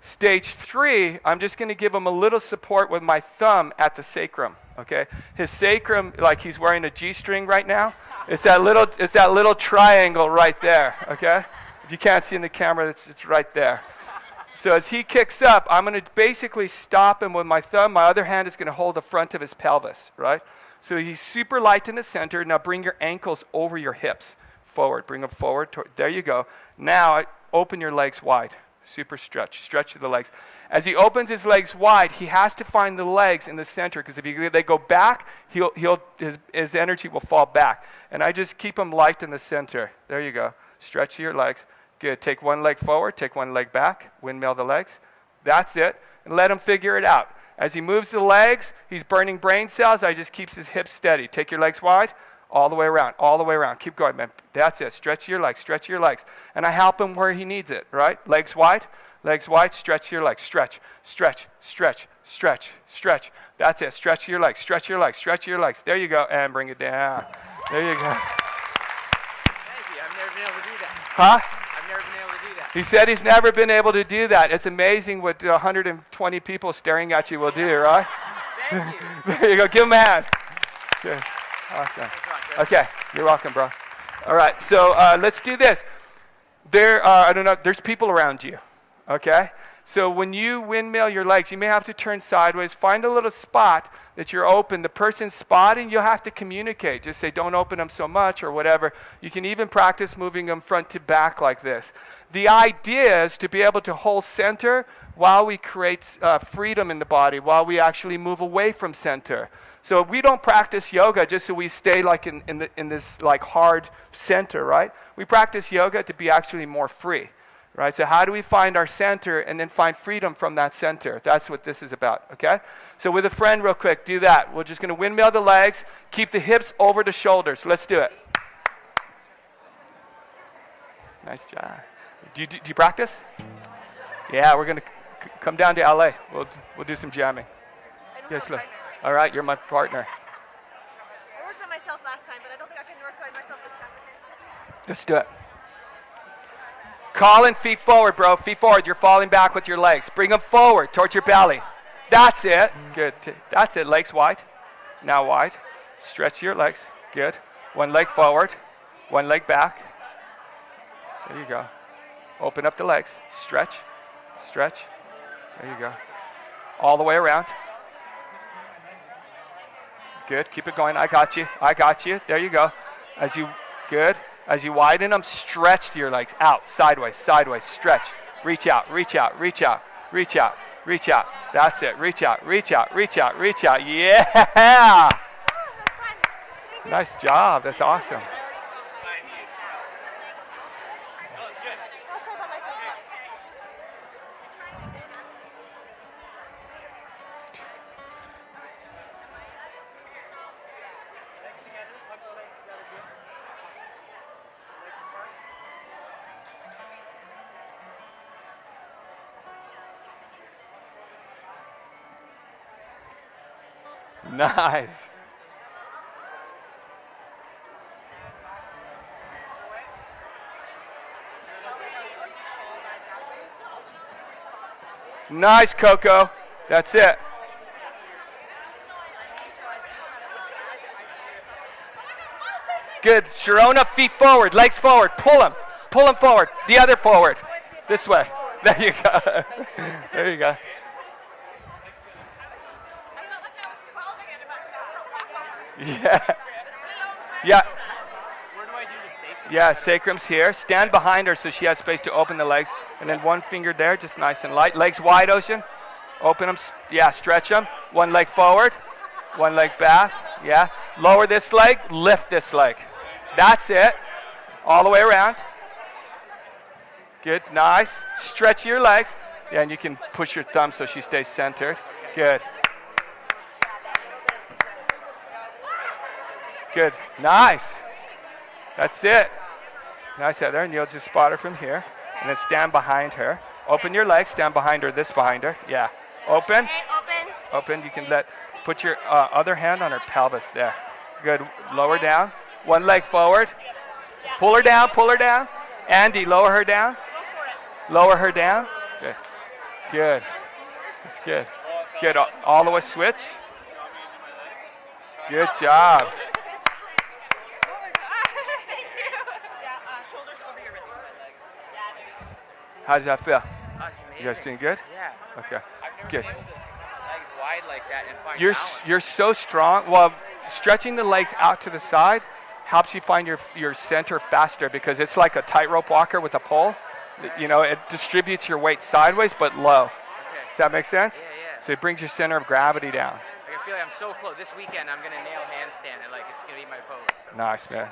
Stage 3, I'm just going to give him a little support with my thumb at the sacrum. Okay. His sacrum, like he's wearing a G-string right now. It's that little triangle right there. Okay. If you can't see in the camera, it's right there. So as he kicks up, I'm going to basically stop him with my thumb. My other hand is going to hold the front of his pelvis. Right. So he's super light in the center. Now bring your ankles over your hips. Forward. Bring them forward. There you go. Now open your legs wide. Super stretch. Stretch to the legs. As he opens his legs wide, he has to find the legs in the center, because if they go back, his energy will fall back. And I just keep him light in the center. There you go. Stretch to your legs. Good. Take one leg forward. Take one leg back. Windmill the legs. That's it. And let him figure it out. As he moves the legs, he's burning brain cells. I just keeps his hips steady. Take your legs wide, all the way around, all the way around. Keep going, man. That's it. Stretch your legs, stretch your legs. And I help him where he needs it, right? Legs wide, stretch your legs. Stretch, stretch, stretch, stretch, stretch. That's it. Stretch your legs, stretch your legs, stretch your legs. There you go. And bring it down. There you go. Thank you. I've never been able to do that. Huh? I've never been able to do that. He said he's never been able to do that. It's amazing what 120 people staring at you will do, right? Thank you. There you go. Give him a hand. Good. Awesome. Okay. You're welcome, bro. All right. So let's do this. There's people around you. Okay? So when you windmill your legs, you may have to turn sideways. Find a little spot that you're open. The person's spotting, you'll have to communicate. Just say, don't open them so much or whatever. You can even practice moving them front to back like this. The idea is to be able to hold center while we create freedom in the body, while we actually move away from center. So we don't practice yoga just so we stay like in this like hard center, right? We practice yoga to be actually more free. Right, so how do we find our center and then find freedom from that center? That's what this is about, okay? So with a friend real quick, do that. We're just going to windmill the legs, keep the hips over the shoulders. Let's do it. Nice job. Do you practice? Yeah, we're going to come down to LA. We'll do some jamming. Yes, look. All right, you're my partner. I worked by myself last time, but I don't think I can work by myself this time. Let's do it. Calling feet forward, bro. Feet forward. You're falling back with your legs. Bring them forward towards your belly. That's it. Good. That's it. Legs wide. Now wide. Stretch your legs. Good. One leg forward. One leg back. There you go. Open up the legs. Stretch. Stretch. There you go. All the way around. Good. Keep it going. I got you. I got you. There you go. Good. As you widen them, stretch your legs out, sideways, sideways, stretch. Reach out, reach out, reach out, reach out, reach out. That's it. Reach out, reach out, reach out, reach out. Yeah! Oh, that's fun. Nice job. That's awesome. I'll try by myself. Nice. Nice, Coco. That's it. Good. Sharona, feet forward, legs forward. Pull them. Pull them forward. The other forward. This way. There you go. There you go. Yeah. Yeah. Where do I do the sacrum? Yeah, sacrum's here. Stand behind her so she has space to open the legs. And then one finger there, just nice and light. Legs wide, Ocean. Open them. Yeah, stretch them. One leg forward. One leg back. Yeah. Lower this leg. Lift this leg. That's it. All the way around. Good. Nice. Stretch your legs. Yeah, and you can push your thumb so she stays centered. Good. Good. Nice. That's it. Nice, Heather. And you'll just spot her from here. And then stand behind her. Open your legs. Stand behind her. This behind her. Yeah. Open. Okay, open. Open. You can put your other hand on her pelvis there. Good. Lower down. One leg forward. Pull her down. Pull her down. Andy, lower her down. Lower her down. Good. Good. That's good. Good. All the way switch. Good job. How does that feel? Oh, it's amazing. You guys doing good? Yeah. Okay. I've never Good. been able to legs wide like that and find balance. You're so strong. Well, stretching the legs out to the side helps you find your center faster because it's like a tightrope walker with a pole. You know, it distributes your weight sideways but low. Okay. Does that make sense? Yeah, yeah. So it brings your center of gravity down. I feel like I'm so close. This weekend I'm gonna nail handstand and like it's gonna be my pose. So. Nice, man.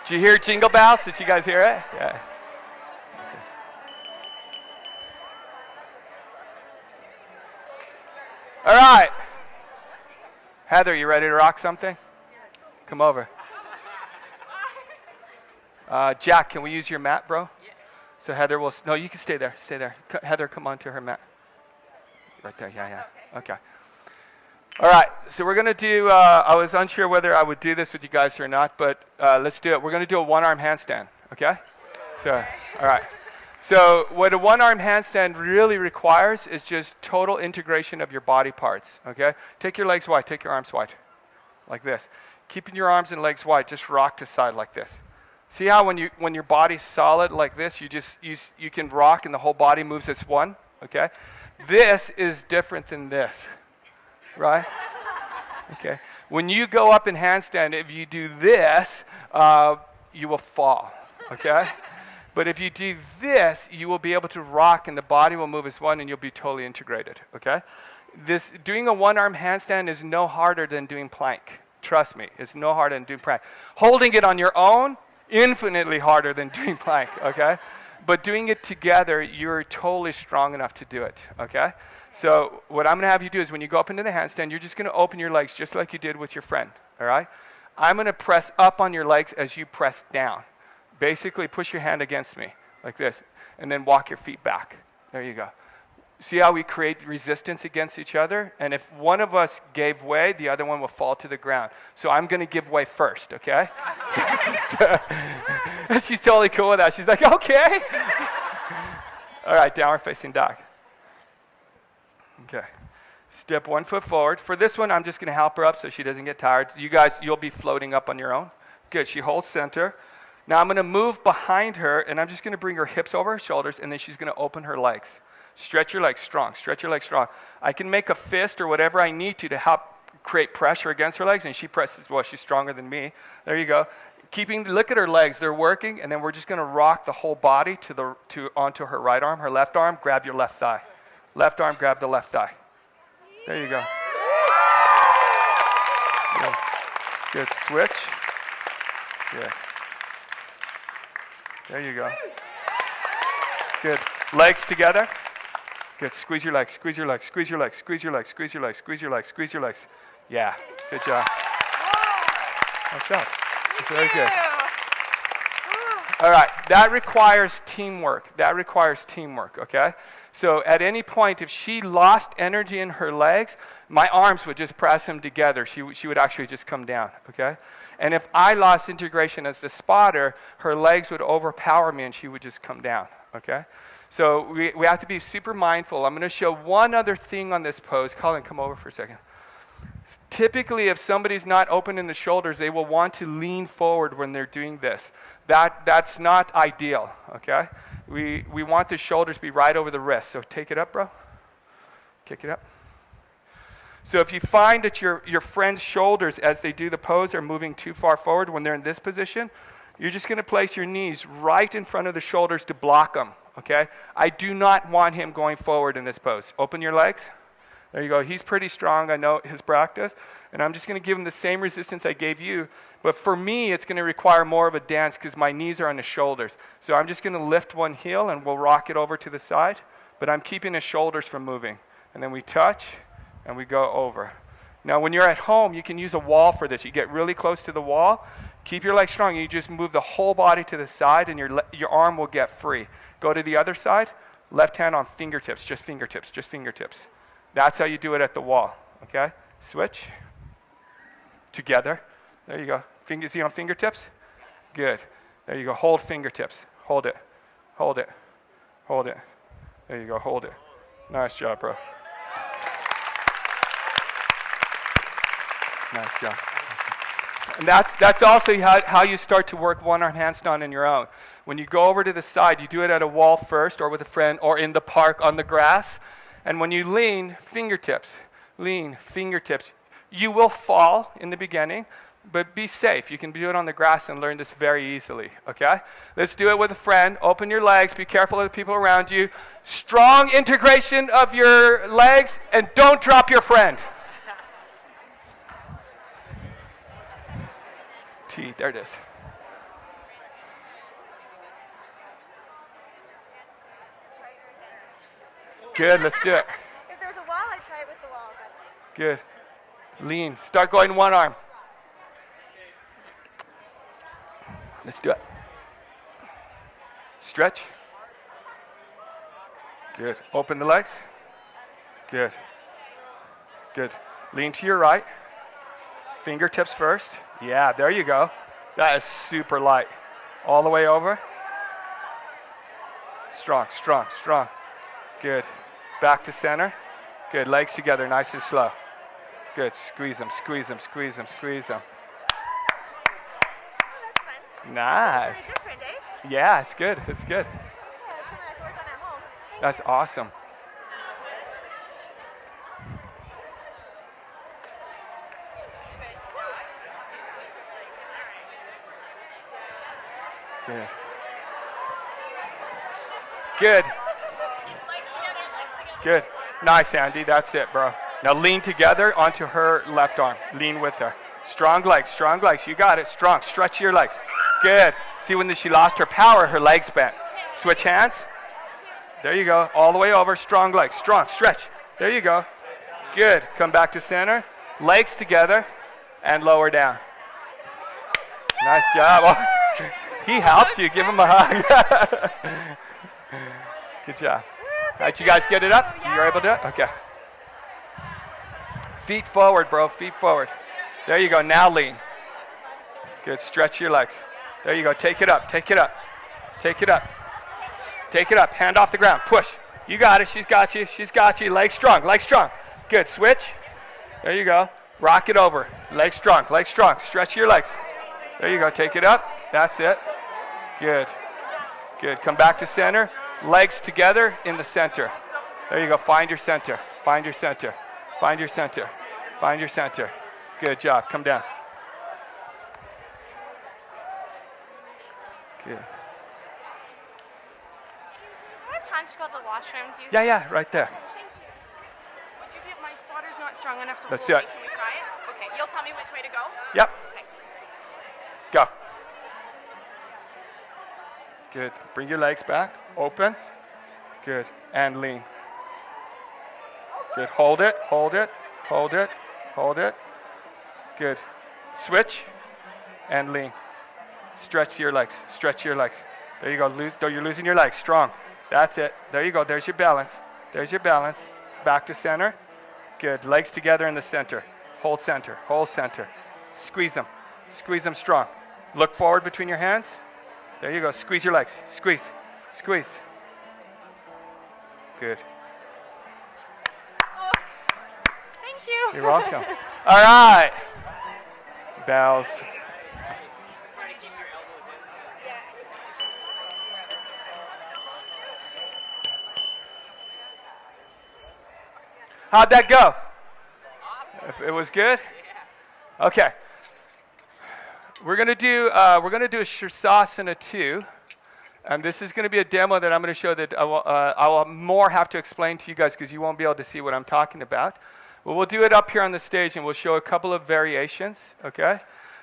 Did you hear Jingle Bells? Did you guys hear it? Yeah. All right. Heather, you ready to rock something? Come over. Jack, can we use your mat, bro? So Heather will, no, you can stay there, stay there. Heather, come onto her mat. Right there, yeah. Okay. All right, so we're going to do, I was unsure whether I would do this with you guys or not, but let's do it. We're going to do a one-arm handstand, okay? So, all right. So what a one-arm handstand really requires is just total integration of your body parts, okay? Take your legs wide, take your arms wide, like this. Keeping your arms and legs wide, just rock to side like this. See how when your body's solid like this, you can rock and the whole body moves as one, okay? This is different than this, right? Okay. When you go up in handstand, if you do this, you will fall, okay? But if you do this, you will be able to rock and the body will move as one and you'll be totally integrated, okay? Doing a one-arm handstand is no harder than doing plank. Trust me, it's no harder than doing plank. Holding it on your own, infinitely harder than doing plank, okay? But doing it together, you're totally strong enough to do it, okay? So what I'm going to have you do is when you go up into the handstand, you're just going to open your legs just like you did with your friend, all right? I'm going to press up on your legs as you press down. Basically, push your hand against me like this, and then walk your feet back. There you go. See how we create resistance against each other? And if one of us gave way, the other one will fall to the ground. So I'm going to give way first, okay? She's totally cool with that. She's like, okay. All right, downward facing dog. Okay. Step 1 foot forward. For this one, I'm just going to help her up so she doesn't get tired. You guys, you'll be floating up on your own. Good. She holds center. Now I'm going to move behind her, and I'm just going to bring her hips over her shoulders, and then she's going to open her legs. Stretch your legs strong. Stretch your legs strong. I can make a fist or whatever I need to help create pressure against her legs, and she presses, well, she's stronger than me. There you go. Look at her legs. They're working, and then we're just going to rock the whole body onto her right arm. Her left arm, grab your left thigh. Left arm, grab the left thigh. There you go. Good. Good. Switch. Good. There you go. Good. Legs together. Good. Squeeze your legs. Squeeze your legs. Squeeze your legs. Squeeze your legs. Squeeze your legs. Squeeze your legs. Squeeze your legs. Yeah. Good job. Nice job. That's very good. All right. That requires teamwork. That requires teamwork, okay? So at any point, if she lost energy in her legs, my arms would just press them together. She would actually just come down, okay? And if I lost integration as the spotter, her legs would overpower me and she would just come down, okay? So we have to be super mindful. I'm going to show one other thing on this pose. Colin, come over for a second. Typically, if somebody's not open in the shoulders, they will want to lean forward when they're doing this. That's not ideal, okay? We want the shoulders to be right over the wrist. So take it up, bro. Kick it up. So if you find that your friend's shoulders, as they do the pose, are moving too far forward when they're in this position, you're just going to place your knees right in front of the shoulders to block them, okay? I do not want him going forward in this pose. Open your legs. There you go. He's pretty strong. I know his practice. And I'm just going to give him the same resistance I gave you. But for me, it's going to require more of a dance because my knees are on his shoulders. So I'm just going to lift one heel and we'll rock it over to the side. But I'm keeping his shoulders from moving. And then we touch and we go over. Now, when you're at home, you can use a wall for this. You get really close to the wall. Keep your legs strong. You just move the whole body to the side and your arm will get free. Go to the other side. Left hand on fingertips. Just fingertips. Just fingertips. That's how you do it at the wall, okay? Switch. Together. There you go. See on fingertips? Good. There you go. Hold fingertips. Hold it. Hold it. Hold it. There you go. Hold it. Nice job, bro. Nice job. And that's also how you start to work one-arm handstand on your own. When you go over to the side, you do it at a wall first or with a friend or in the park on the grass. And when you lean, fingertips, lean, fingertips. You will fall in the beginning, but be safe. You can do it on the grass and learn this very easily, okay? Let's do it with a friend. Open your legs. Be careful of the people around you. Strong integration of your legs, and don't drop your friend. T, there it is. Good, let's do it. If there's a wall, I'd try it with the wall. But Good. Lean. Start going one arm. Let's do it. Stretch. Good. Open the legs. Good. Good. Lean to your right. Fingertips first. Yeah, there you go. That is super light. All the way over. Strong, strong, strong. Good. Back to center. Good. Legs together, nice and slow. Good. Squeeze them, squeeze them, squeeze them, squeeze them. Oh, that's fun. Nice. That's really different, eh? Yeah, it's good. It's good. Yeah, that's something I can work on at home. That's awesome. Good. Good. Good. Nice, Andy. That's it, bro. Now lean together onto her left arm. Lean with her. Strong legs, strong legs. You got it. Strong. Stretch your legs. Good. See, when she lost her power, her legs bent. Switch hands. There you go. All the way over. Strong legs. Strong. Stretch. There you go. Good. Come back to center. Legs together and lower down. Nice job. Oh, he helped you. Give him a hug. Good job. All right, you guys get it up? You're able to do it? Okay. Feet forward, bro. Feet forward. There you go. Now lean. Good. Stretch your legs. There you go. Take it up. Take it up. Take it up. Take it up. Hand off the ground. Push. You got it. She's got you. She's got you. Legs strong. Legs strong. Good. Switch. There you go. Rock it over. Legs strong. Legs strong. Stretch your legs. There you go. Take it up. That's it. Good. Good. Come back to center. Legs together in the center. There you go. Find your center. Find your center. Find your center. Find your center. Good job. Come down. Good. Do I have time to go to the washroom? Yeah, right there. Thank you. Would you be, my spotter's not strong enough to Let's hold do it. me. Can we try it? Okay, you'll tell me which way to go? Yep. Okay. Go. Good. Bring your legs back. Open. Good. And lean. Good. Hold it. Hold it. Hold it. Hold it. Good. Switch. And lean. Stretch your legs. Stretch your legs. There you go. You're losing your legs. Strong. That's it. There you go. There's your balance. There's your balance. Back to center. Good. Legs together in the center. Hold center. Hold center. Squeeze them. Squeeze them strong. Look forward between your hands. There you go. Squeeze your legs. Squeeze. Squeeze. Good. Oh, thank you. You're welcome. All right. Bows. How'd that go? Awesome. If it was good? Yeah. Okay. We're gonna do a Savasana 2, and this is gonna be a demo that I'm gonna show that I will more have to explain to you guys because you won't be able to see what I'm talking about. But we'll do it up here on the stage, and we'll show a couple of variations. Okay.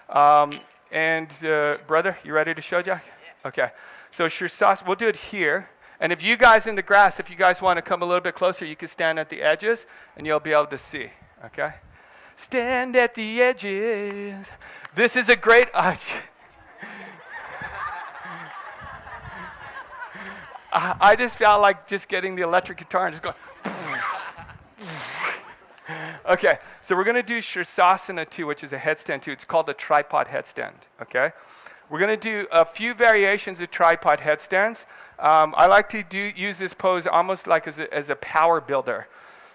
Brother, you ready to show, Jack? Yeah. Okay. So Savasana, we'll do it here. And if you guys in the grass, if you guys want to come a little bit closer, you can stand at the edges, and you'll be able to see. Okay. Stand at the edges. This is a great. I just felt like just getting the electric guitar and just going. Okay, so we're going to do Savasana 2, which is a headstand 2. It's called a tripod headstand. Okay, we're going to do a few variations of tripod headstands. I like to use this pose almost like as a power builder.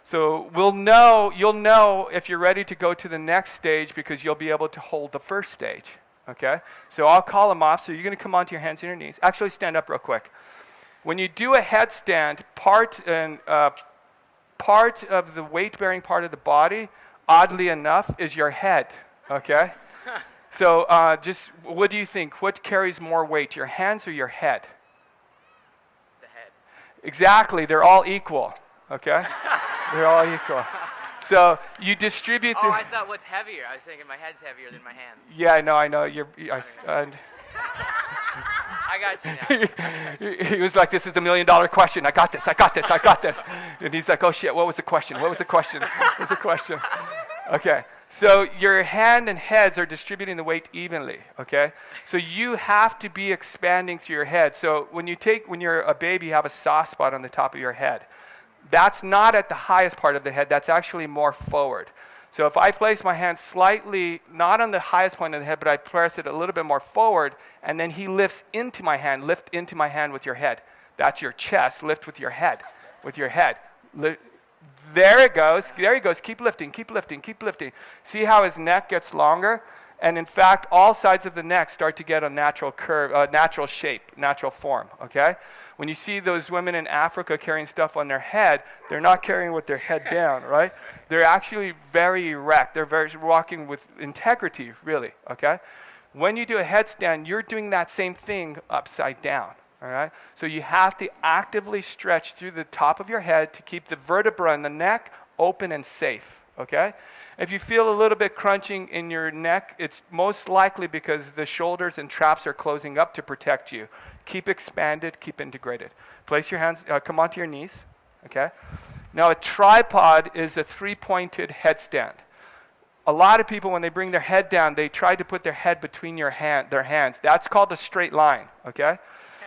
So you'll know if you're ready to go to the next stage because you'll be able to hold the first stage, okay? So I'll call them off. So you're going to come onto your hands and your knees. Actually, stand up real quick. When you do a headstand, part of the weight-bearing part of the body, oddly enough, is your head, okay? So just what do you think? What carries more weight, your hands or your head? The head. Exactly. They're all equal, okay? They're all equal. So you distribute. Oh, I thought what's heavier? I was thinking my head's heavier than my hands. Yeah, I know. I got you now. He was like, "This is the $1 million question. I got this. And he's like, "Oh shit! What was the question? What was the question?" Okay. So your hand and heads are distributing the weight evenly. Okay. So you have to be expanding through your head. So when you're a baby, you have a soft spot on the top of your head. That's not at the highest part of the head. That's actually more forward. So if I place my hand slightly, not on the highest point of the head, but I press it a little bit more forward, and then he lifts into my hand, lift into my hand with your head. That's your chest. Lift with your head. With your head. There it goes. There he goes. Keep lifting, keep lifting, keep lifting. See how his neck gets longer? And in fact, all sides of the neck start to get a natural curve, natural shape, natural form, okay? When you see those women in Africa carrying stuff on their head, they're not carrying with their head down, right? They're actually very erect. They're very walking with integrity, really, okay? When you do a headstand, you're doing that same thing upside down, all right? So you have to actively stretch through the top of your head to keep the vertebra in the neck open and safe, okay? If you feel a little bit crunching in your neck, it's most likely because the shoulders and traps are closing up to protect you. Keep expanded, keep integrated. Place your hands, come onto your knees, okay? Now a tripod is a 3-pointed headstand. A lot of people, when they bring their head down, they try to put their head between their hands. That's called a straight line, okay?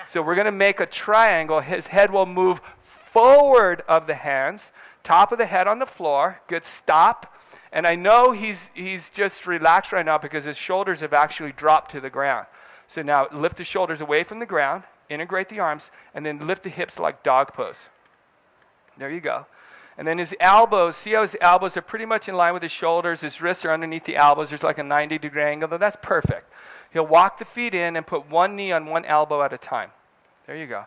So we're going to make a triangle. His head will move forward of the hands, top of the head on the floor. Good, stop. And I know he's just relaxed right now because his shoulders have actually dropped to the ground. So now lift the shoulders away from the ground, integrate the arms, and then lift the hips like dog pose. There you go. And then his elbows, see how his elbows are pretty much in line with his shoulders. His wrists are underneath the elbows. There's like a 90-degree angle. That's perfect. He'll walk the feet in and put one knee on one elbow at a time. There you go.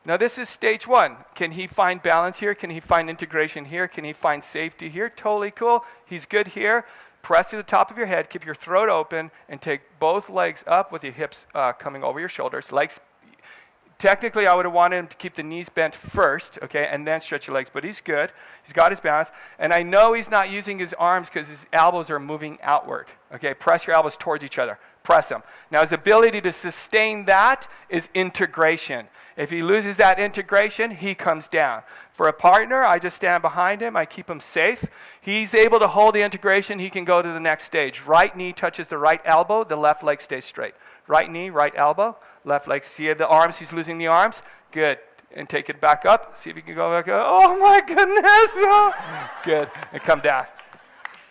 Now this is stage 1. Can he find balance here? Can he find integration here? Can he find safety here? Totally cool. He's good here. Press to the top of your head. Keep your throat open and take both legs up with your hips coming over your shoulders. Legs. Technically, I would have wanted him to keep the knees bent first, okay, and then stretch your legs. But he's good. He's got his balance. And I know he's not using his arms because his elbows are moving outward. Okay, press your elbows towards each other. Press them. Now, his ability to sustain that is integration. If he loses that integration, he comes down. For a partner, I just stand behind him. I keep him safe. He's able to hold the integration. He can go to the next stage. Right knee touches the right elbow. The left leg stays straight. Right knee, right elbow, left leg. See the arms? He's losing the arms. Good. And take it back up. See if you can go back up. Oh, my goodness. Oh. Good. And come down.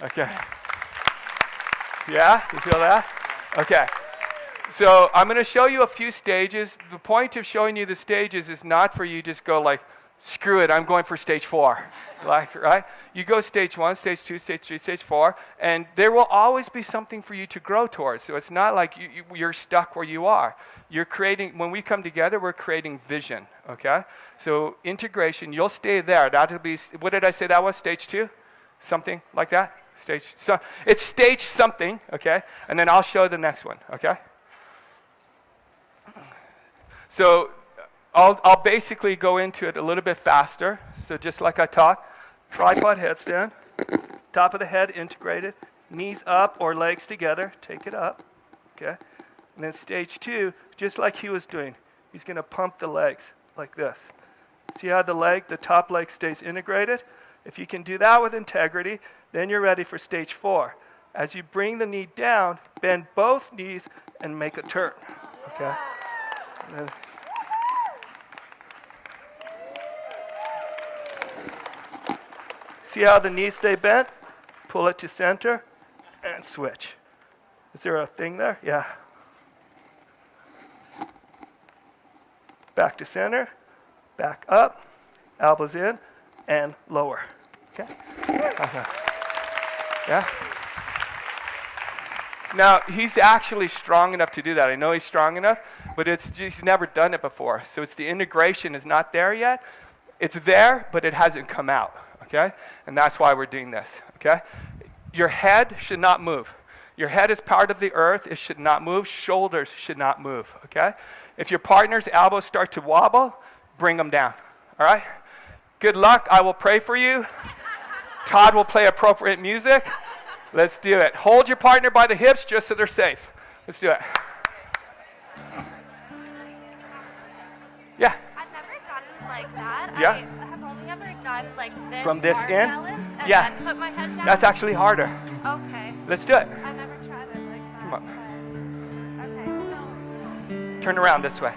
Okay. Yeah? You feel that? Okay. So I'm going to show you a few stages. The point of showing you the stages is not for you to just go like, screw it, I'm going for stage 4. Like, right? You go stage 1, stage 2, stage 3, stage 4, and there will always be something for you to grow towards. So it's not like you're stuck where you are. You're creating, when we come together, we're creating vision, okay? So integration, you'll stay there. That'll be, what did I say that was, stage 2? Something like that? So it's stage something, okay? And then I'll show the next one, okay? So I'll basically go into it a little bit faster. So just like I talked, tripod headstand, top of the head integrated, knees up or legs together, take it up, okay? And then stage 2, just like he was doing, he's going to pump the legs like this. See how the top leg stays integrated? If you can do that with integrity, then you're ready for stage 4. As you bring the knee down, bend both knees and make a turn, okay? And then see how the knees stay bent? Pull it to center and switch. Is there a thing there? Yeah. Back to center, back up, elbows in, and lower. Okay? Yeah? Now, he's actually strong enough to do that. I know he's strong enough, but he's never done it before. So it's the integration is not there yet. It's there, but it hasn't come out. Okay? And that's why we're doing this. Okay? Your head should not move. Your head is part of the earth. It should not move. Shoulders should not move. Okay? If your partner's elbows start to wobble, bring them down. All right? Good luck. I will pray for you. Todd will play appropriate music. Let's do it. Hold your partner by the hips just so they're safe. Let's do it. Yeah. I've never done like that. Yeah. I have only ever done like this. From this hard in? balance and Yeah. then put my head down. That's actually harder. Okay. Let's do it. I've never tried it like that. Come on. But, okay. Turn around this way.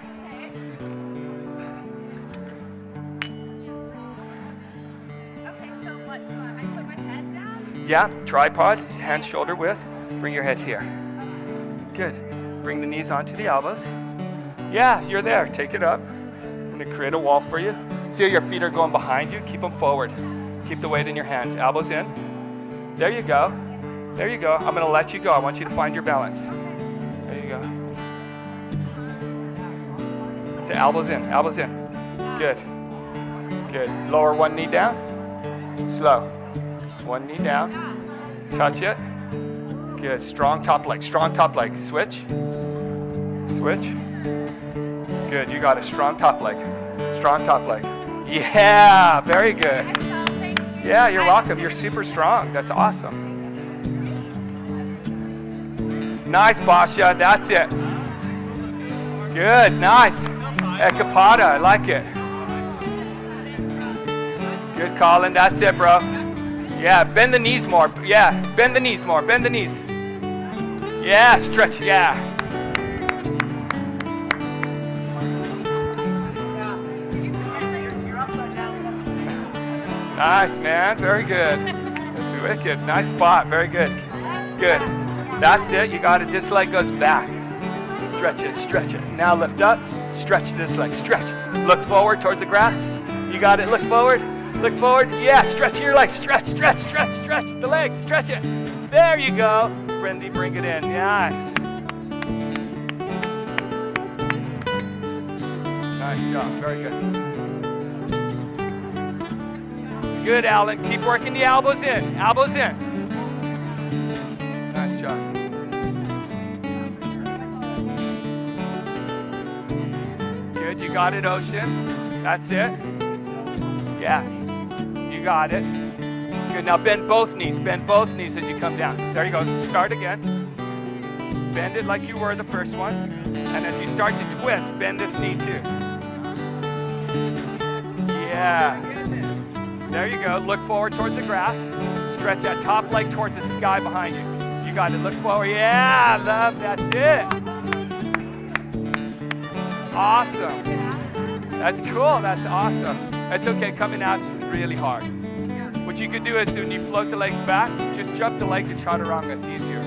Okay, so what do I put my head down? Yeah, tripod, hands shoulder width. Bring your head here. Good. Bring the knees onto the elbows. Yeah, you're there. Take it up. I'm going to create a wall for you. See how your feet are going behind you? Keep them forward. Keep the weight in your hands. Elbows in. There you go. There you go. I'm going to let you go. I want you to find your balance. There you go. Say elbows in. Elbows in. Good. Good. Lower one knee down. Slow. One knee down. Touch it. Good. Strong top leg. Strong top leg. Switch. Switch. Good. You got a strong top leg. Strong top leg. Yeah. Very good. Yeah, you're welcome. You're super strong. That's awesome. Nice, Basha. That's it. Good. Nice. Ekapata. I like it. Good, Colin. That's it, bro. Yeah, bend the knees more. Yeah, bend the knees more. Bend the knees. Yeah, stretch. Yeah. Nice, man. Very good. That's wicked. Nice spot. Very good. Good. That's it. You got it. This leg goes back. Stretch it. Stretch it. Now lift up. Stretch this leg. Stretch. Look forward towards the grass. You got it. Look forward. Look forward. Yeah. Stretch your leg. Stretch. Stretch. Stretch. Stretch the leg. Stretch it. There you go. Brendy, bring it in. Nice. Nice job. Very good. Good, Alan. Keep working the elbows in. Elbows in. Nice job. Good. You got it, Ocean. That's it. Yeah. You got it. Good. Now bend both knees. Bend both knees as you come down. There you go. Start again. Bend it like you were the first one. And as you start to twist, bend this knee too. Yeah. There you go. Look forward towards the grass. Stretch that top leg towards the sky behind you. You got to look forward. Yeah, love. That's it. Awesome. That's cool. That's awesome. It's okay. Coming out's really hard. What you could do is when you float the legs back, just jump the leg to chaturanga. It's easier.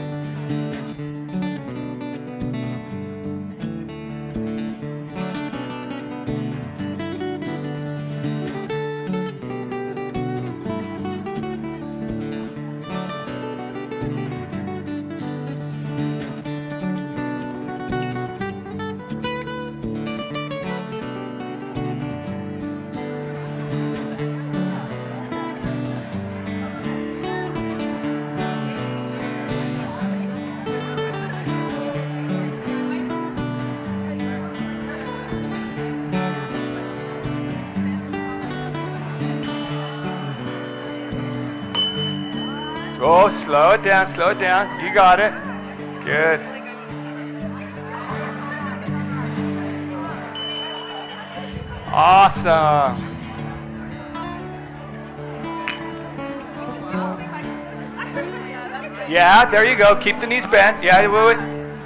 Oh, slow it down, slow it down. You got it. Good. Awesome. Yeah, there you go. Keep the knees bent. Yeah, wait.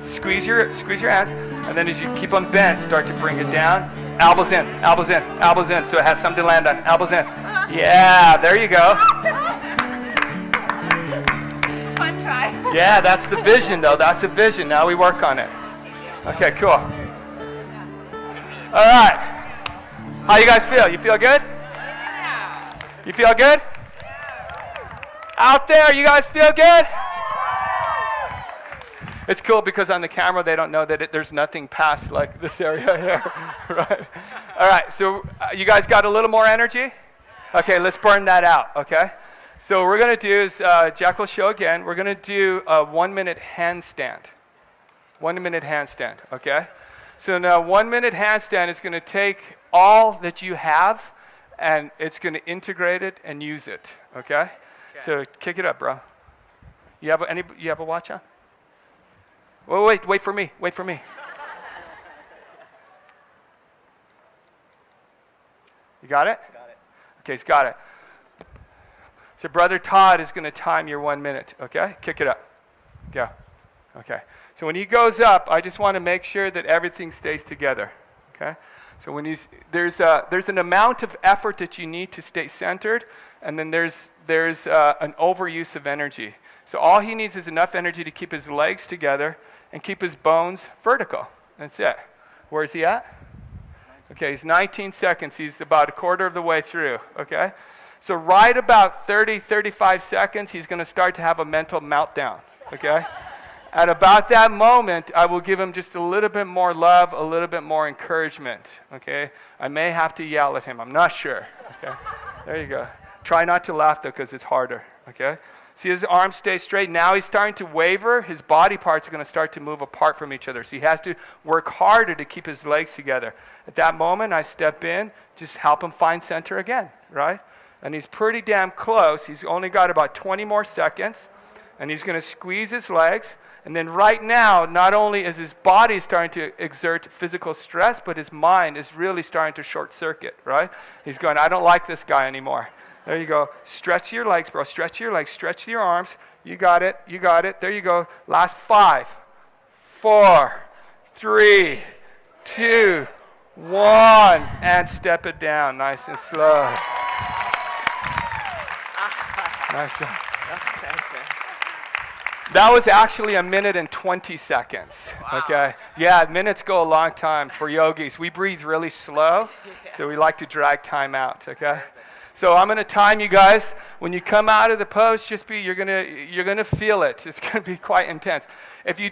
Squeeze your hands. And then as you keep them bent, start to bring it down. Elbows in, elbows in, elbows in. So it has something to land on. Elbows in. Yeah, there you go. Fun try. Yeah, that's the vision, though. That's the vision. Now we work on it. Okay, cool. All right. How you guys feel? You feel good? You feel good? Out there, you guys feel good? It's cool because on the camera they don't know that there's nothing past like this area here, right? All right, so you guys got a little more energy? Okay, let's burn that out, okay? So what we're going to do is, Jack will show again, we're going to do a 1-minute handstand. 1-minute handstand, okay? So now 1-minute handstand is going to take all that you have and it's going to integrate it and use it, okay? So kick it up, bro. You have a watch on? Well, wait for me. Wait for me. You got it? Got it. Okay, he's got it. So Brother Todd is going to time your 1 minute, okay? Kick it up. Go. Okay. So when he goes up, I just want to make sure that everything stays together, okay? So when there's an amount of effort that you need to stay centered, and then there's an overuse of energy. So all he needs is enough energy to keep his legs together and keep his bones vertical. That's it. Where is he at? Okay, he's 19 seconds. He's about a quarter of the way through, okay? So right about 30, 35 seconds, he's going to start to have a mental meltdown, okay? At about that moment, I will give him just a little bit more love, a little bit more encouragement, okay? I may have to yell at him. I'm not sure, okay? There you go. Try not to laugh, though, because it's harder, okay? See his arms stay straight. Now he's starting to waver. His body parts are going to start to move apart from each other. So he has to work harder to keep his legs together. At that moment, I step in, just help him find center again, right? And he's pretty damn close. He's only got about 20 more seconds. And he's going to squeeze his legs. And then right now, not only is his body starting to exert physical stress, but his mind is really starting to short circuit, right? He's going, I don't like this guy anymore. There you go. Stretch your legs, bro. Stretch your legs. Stretch your arms. You got it. You got it. There you go. Last 5, 4, 3, 2, 1. And step it down nice and slow. Nice job. Thanks, man. That was actually 1 minute and 20 seconds. Wow. Okay. Yeah, minutes go a long time for yogis. We breathe really slow, so we like to drag time out. Okay. So I'm going to time you guys. When you come out of the pose, you're gonna feel it. It's going to be quite intense. If you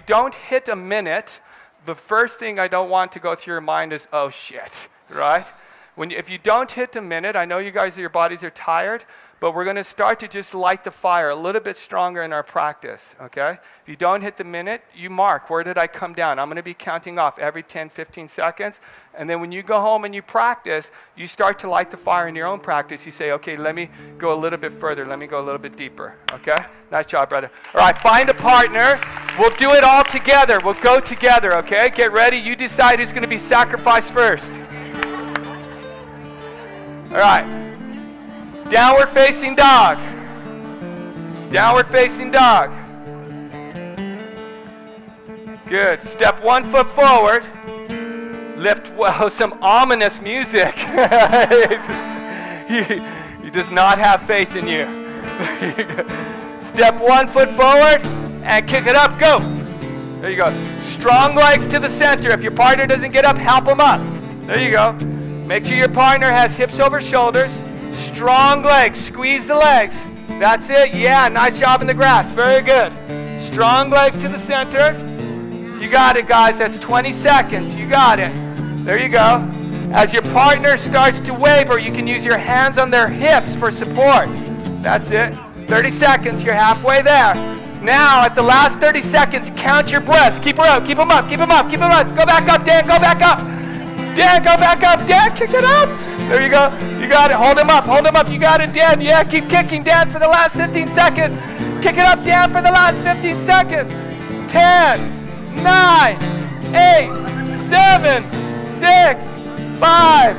don't hit a minute, the first thing I don't want to go through your mind is, oh shit, right? If you don't hit a minute, I know you guys, your bodies are tired, but we're going to start to just light the fire a little bit stronger in our practice, okay? If you don't hit the minute, you mark, where did I come down? I'm going to be counting off every 10, 15 seconds. And then when you go home and you practice, you start to light the fire in your own practice. You say, okay, let me go a little bit further. Let me go a little bit deeper, okay? Nice job, brother. All right, find a partner. We'll do it all together. We'll go together, okay? Get ready. You decide who's going to be sacrificed first. All right. Downward facing dog. Downward facing dog. Good. Step 1 foot forward. Lift, whoa, some ominous music. He does not have faith in you. Step 1 foot forward and kick it up. Go. There you go. Strong legs to the center. If your partner doesn't get up, help him up. There you go. Make sure your partner has hips over shoulders. Strong legs. Squeeze the legs. That's it. Yeah, nice job in the grass. Very good. Strong legs to the center. You got it, guys. That's 20 seconds. You got it. There you go. As your partner starts to waver, you can use your hands on their hips for support. That's it. 30 seconds. You're halfway there. Now, at the last 30 seconds, count your breaths. Keep her up. Keep them up. Keep them up. Keep them up. Go back up, Dan. Go back up. Dan, go back up. Dan, kick it up. There you go. You got it. Hold him up. Hold him up. You got it, Dan. Yeah, keep kicking, Dan, for the last 15 seconds. Kick it up, Dan, for the last 15 seconds. 10, 9, 8, 7, 6, 5,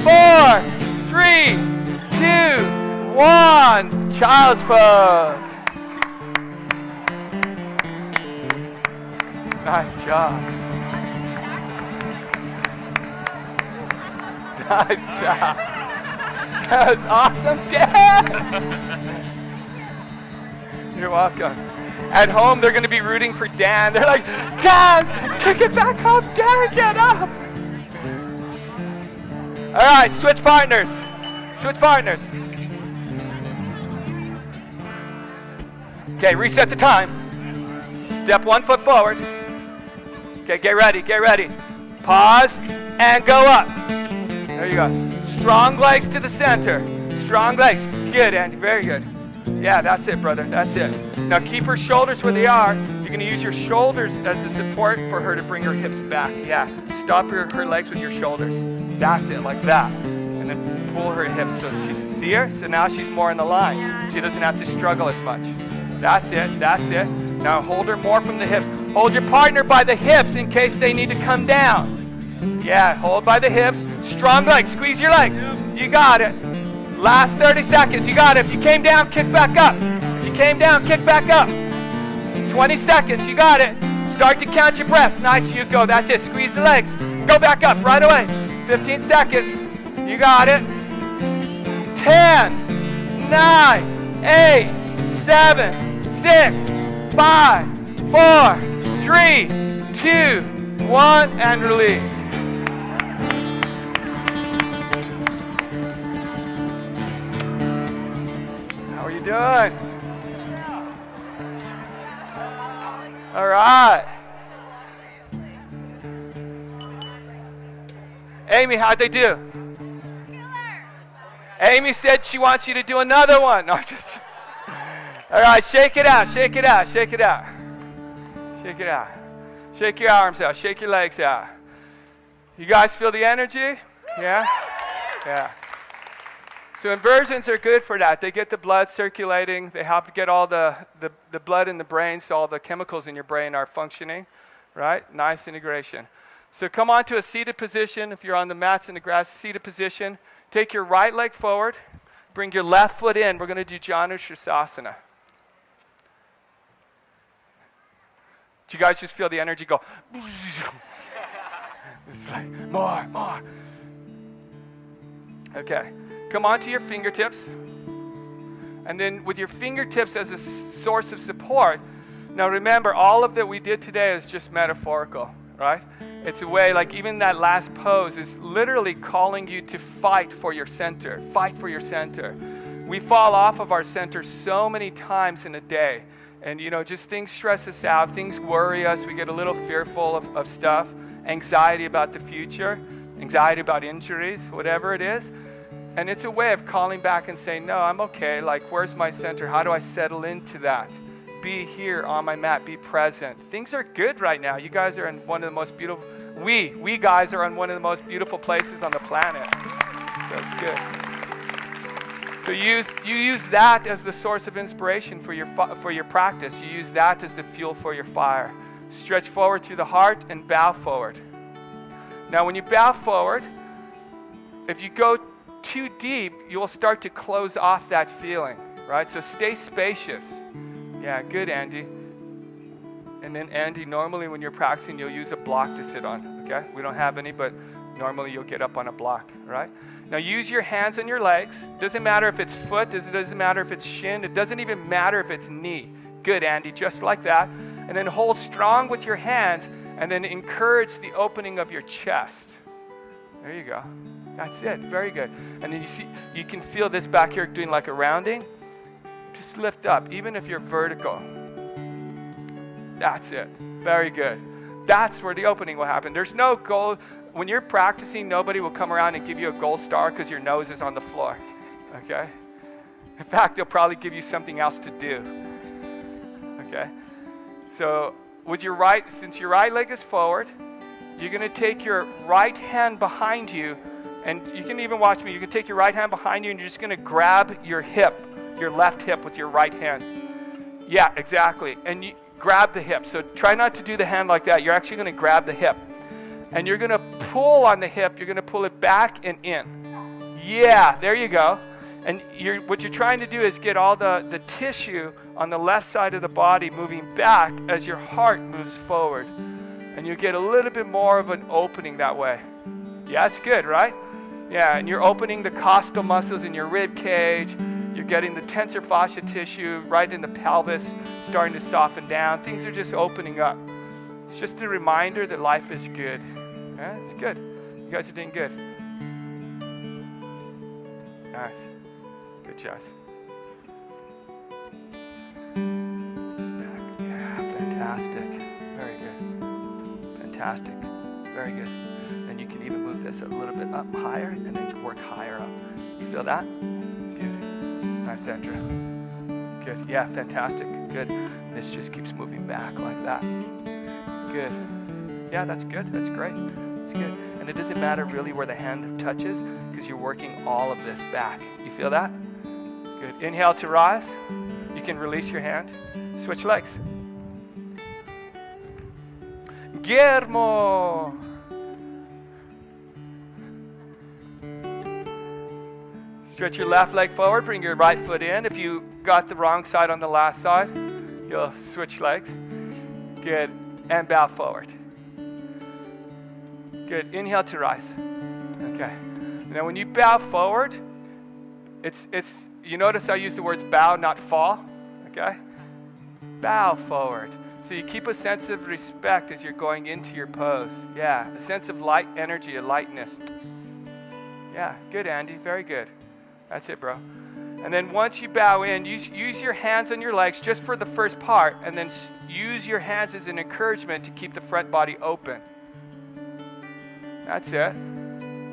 4, 3, 2, 1. Child's pose. Nice job. Nice job. That was awesome, Dan. You're welcome. At home, they're going to be rooting for Dan. They're like, Dan, kick it back up. Dan, get up. All right, switch partners. Switch partners. Okay, reset the time. Step 1 foot forward. Okay, get ready, get ready. Pause and go up. There you go. Strong legs to the center. Strong legs. Good, Andy. Very good. Yeah, that's it, brother. That's it. Now keep her shoulders where they are. You're going to use your shoulders as a support for her to bring her hips back. Yeah. Stop her legs with your shoulders. That's it, like that. And then pull her hips so she's, see her? So now she's more in the line. She doesn't have to struggle as much. That's it. That's it. Now hold her more from the hips. Hold your partner by the hips in case they need to come down. Yeah, hold by the hips. Strong legs. Squeeze your legs. You got it. Last 30 seconds. You got it. If you came down, kick back up. If you came down, kick back up. 20 seconds. You got it. Start to count your breaths. Nice. You go. That's it. Squeeze the legs. Go back up right away. 15 seconds. You got it. 10, 9, 8, 7, 6, 5, 4, 3, 2, 1, and release. Good. All right. Amy, how'd they do? Amy said she wants you to do another one. No, just. All right, shake it out, shake it out, shake it out. Shake it out. Shake your arms out, shake your legs out. You guys feel the energy? Yeah? Yeah. So inversions are good for that. They get the blood circulating. They help get all the blood in the brain, so all the chemicals in your brain are functioning, right? Nice integration. So come on to a seated position. If you're on the mats in the grass, seated position. Take your right leg forward. Bring your left foot in. We're going to do Janusasana. Do you guys just feel the energy go? It's like, more. Okay. Come onto your fingertips. And then with your fingertips as a source of support. Now remember, all of that we did today is just metaphorical, right? It's a way, like even that last pose is literally calling you to fight for your center. Fight for your center. We fall off of our center so many times in a day. And, just things stress us out. Things worry us. We get a little fearful of stuff. Anxiety about the future. Anxiety about injuries, whatever it is. And it's a way of calling back and saying, no, I'm okay. Like, where's my center? How do I settle into that? Be here on my mat. Be present. Things are good right now. You guys are in one of the most beautiful... We guys are on one of the most beautiful places on the planet. So it's good. So you use that as the source of inspiration for your practice. You use that as the fuel for your fire. Stretch forward through the heart and bow forward. Now when you bow forward, if you go too deep, you will start to close off that feeling, right? So stay spacious. Yeah, good, Andy. And then Andy, normally when you're practicing, you'll use a block to sit on, okay? We don't have any, but normally you'll get up on a block, right? Now use your hands and your legs. Doesn't matter if it's foot, it doesn't matter if it's shin, it doesn't even matter if it's knee. Good, Andy, just like that. And then hold strong with your hands, and then encourage the opening of your chest. There you go. That's it, very good. And then you can feel this back here doing like a rounding. Just lift up, even if you're vertical. That's it. Very good. That's where the opening will happen. There's no goal. When you're practicing, nobody will come around and give you a gold star because your nose is on the floor. Okay? In fact, they'll probably give you something else to do. Okay? So with your since your right leg is forward, you're going to take your right hand behind you, and you can even watch me. You can take your right hand behind you, and you're just going to grab your hip, your left hip with your right hand. Yeah, exactly. And you grab the hip. So try not to do the hand like that. You're actually going to grab the hip. And you're going to pull on the hip. You're going to pull it back and in. Yeah, there you go. And what you're trying to do is get all the tissue on the left side of the body moving back as your heart moves forward. And you get a little bit more of an opening that way. Yeah, it's good, right? Yeah, and you're opening the costal muscles in your rib cage. You're getting the tensor fascia tissue right in the pelvis starting to soften down. Things are just opening up. It's just a reminder that life is good. Yeah, it's good. You guys are doing good. Nice. Good job. It's back. Yeah, fantastic. Very good. Fantastic. Very good. And you can even move this a little bit up higher and then work higher up. You feel that? Good. Nice, Andrew. Good. Yeah, fantastic. Good. This just keeps moving back like that. Good. Yeah, that's good. That's great. That's good. And it doesn't matter really where the hand touches because you're working all of this back. You feel that? Good. Inhale to rise. You can release your hand. Switch legs. Guillermo. Stretch your left leg forward. Bring your right foot in. If you got the wrong side on the last side, you'll switch legs. Good. And bow forward. Good. Inhale to rise. Okay. Now when you bow forward, it's you notice I use the words bow, not fall. Okay? Bow forward. So you keep a sense of respect as you're going into your pose. Yeah. A sense of light energy, a lightness. Yeah. Good, Andy. Very good. That's it, bro. And then once you bow in, use your hands on your legs just for the first part, and then use your hands as an encouragement to keep the front body open. That's it.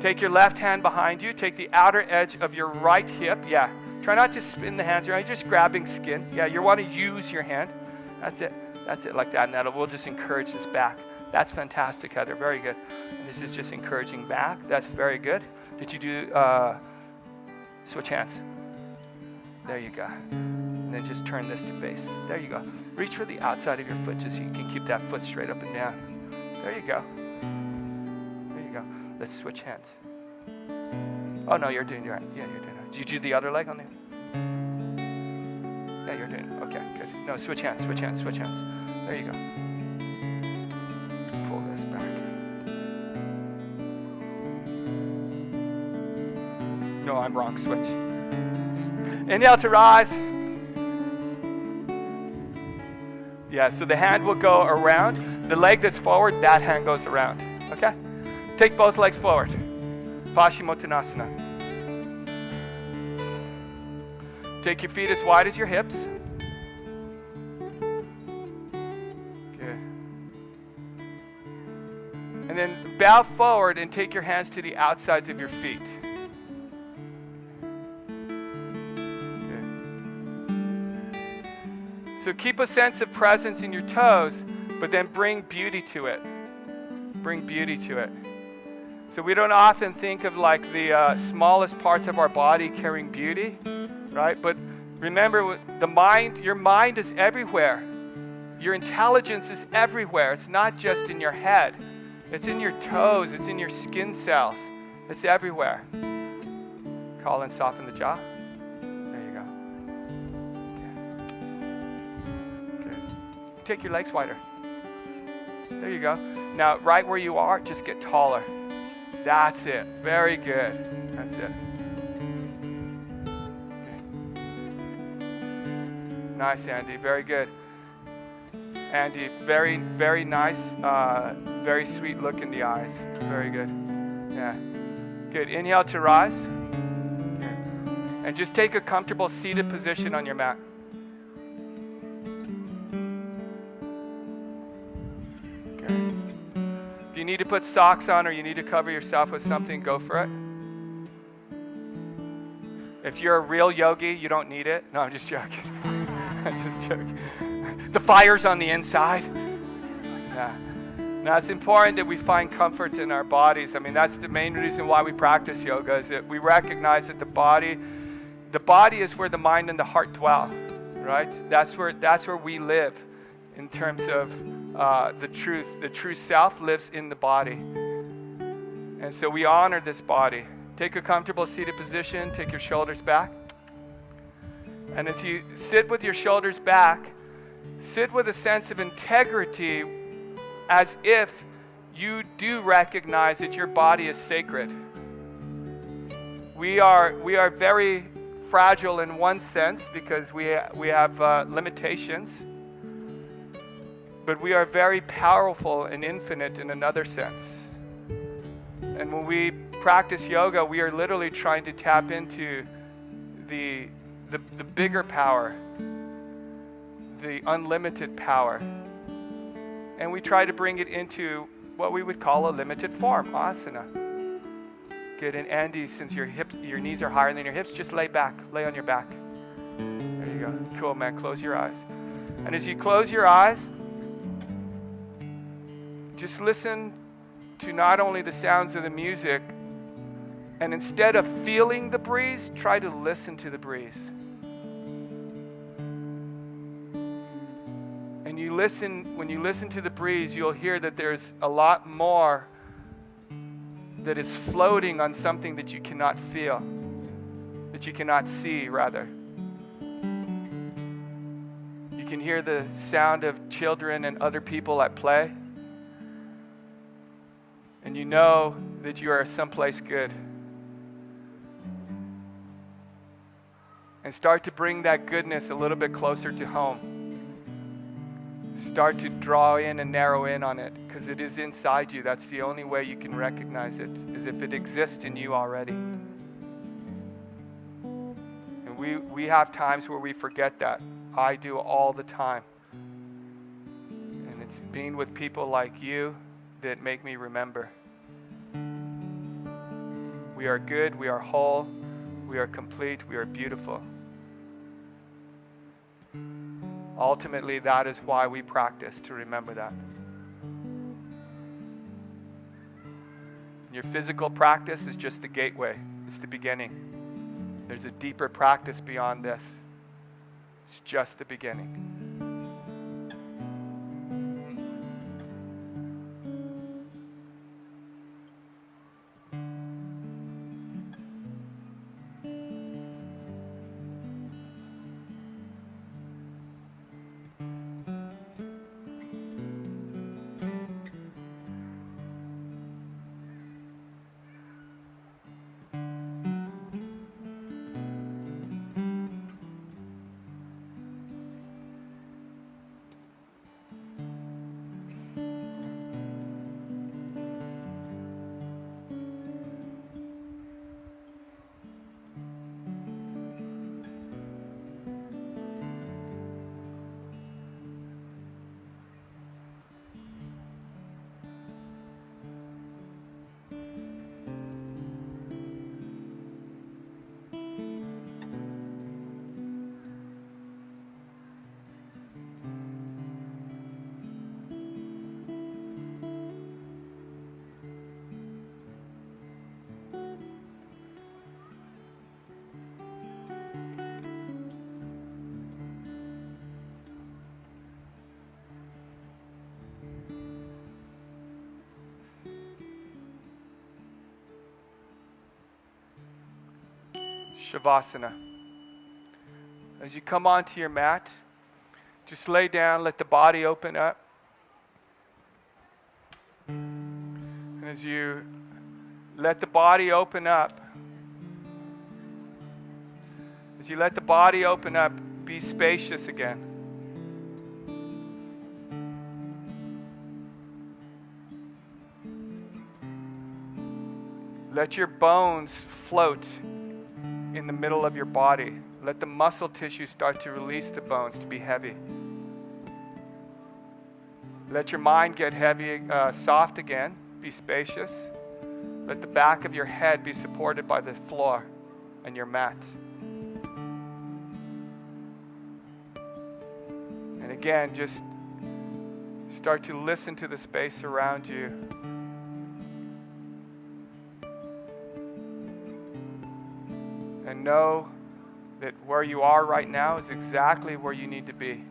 Take your left hand behind you. Take the outer edge of your right hip. Yeah. Try not to spin the hands around. You're just grabbing skin. Yeah, you want to use your hand. That's it. That's it, like that. And we'll just encourage this back. That's fantastic, Heather. Very good. And this is just encouraging back. That's very good. Did you do switch hands? There you go. And then just turn this to face. There you go. Reach for the outside of your foot just so you can keep that foot straight up and down. There you go. There you go. Let's switch hands. Oh, no, you're doing it right. Yeah, you're doing it. Did you do the other leg on there? Yeah, you're doing it. Okay, good. No, switch hands, switch hands, switch hands. There you go. Pull this back. No, I'm wrong. Switch. Inhale to rise. Yeah, so the hand will go around. The leg that's forward, that hand goes around. Okay? Take both legs forward. Paschimottanasana. Take your feet as wide as your hips. Good. And then bow forward and take your hands to the outsides of your feet. So keep a sense of presence in your toes, but then bring beauty to it. Bring beauty to it. So we don't often think of like the smallest parts of our body carrying beauty, right? But remember, the mind, your mind is everywhere. Your intelligence is everywhere. It's not just in your head. It's in your toes. It's in your skin cells. It's everywhere. Call and soften the jaw. Take your legs wider. There you go. Now, right where you are, just get taller. That's it. Very good. That's it. Okay. Nice, Andy. Very good. Andy, very, very nice. Very sweet look in the eyes. Very good. Yeah. Good. Inhale to rise. Good. And just take a comfortable seated position on your mat. If you need to put socks on or you need to cover yourself with something, go for it. If you're a real yogi, you don't need it. No, I'm just joking. I'm just joking. The fire's on the inside. Yeah. Now, it's important that we find comfort in our bodies. I mean, that's the main reason why we practice yoga, is that we recognize that the body is where the mind and the heart dwell, right? That's where we live in terms of the truth. The true self lives in the body. And so we honor this body. Take a comfortable seated position. Take your shoulders back. And as you sit with your shoulders back, sit with a sense of integrity, as if you do recognize that your body is sacred. We are very fragile in one sense because we have limitations. But we are very powerful and infinite in another sense. And when we practice yoga, we are literally trying to tap into the bigger power, the unlimited power. And we try to bring it into what we would call a limited form, asana. Good. And Andy, since your knees are higher than your hips, just lay back. Lay on your back. There you go. Cool, man. Close your eyes. And as you close your eyes, just listen to not only the sounds of the music, and instead of feeling the breeze, try to listen to the breeze. And when you listen to the breeze, you'll hear that there's a lot more that is floating on something that you cannot feel, that you cannot see, rather. You can hear the sound of children and other people at play. And you know that you are someplace good. And start to bring that goodness a little bit closer to home. Start to draw in and narrow in on it, because it is inside you. That's the only way you can recognize it, is if it exists in you already. And We have times where we forget that. I do all the time. And it's being with people like you that make me remember. We are good, we are whole, we are complete, we are beautiful. Ultimately, that is why we practice, to remember that. Your physical practice is just the gateway. It's the beginning. There's a deeper practice beyond this. It's just the beginning. Savasana. As you come onto your mat, just lay down, let the body open up. And as you let the body open up, be spacious again. Let your bones float in the middle of your body. Let the muscle tissue start to release the bones to be heavy. Let your mind get heavy, soft again. Be spacious. Let the back of your head be supported by the floor and your mat. And again, just start to listen to the space around you. And know that where you are right now is exactly where you need to be.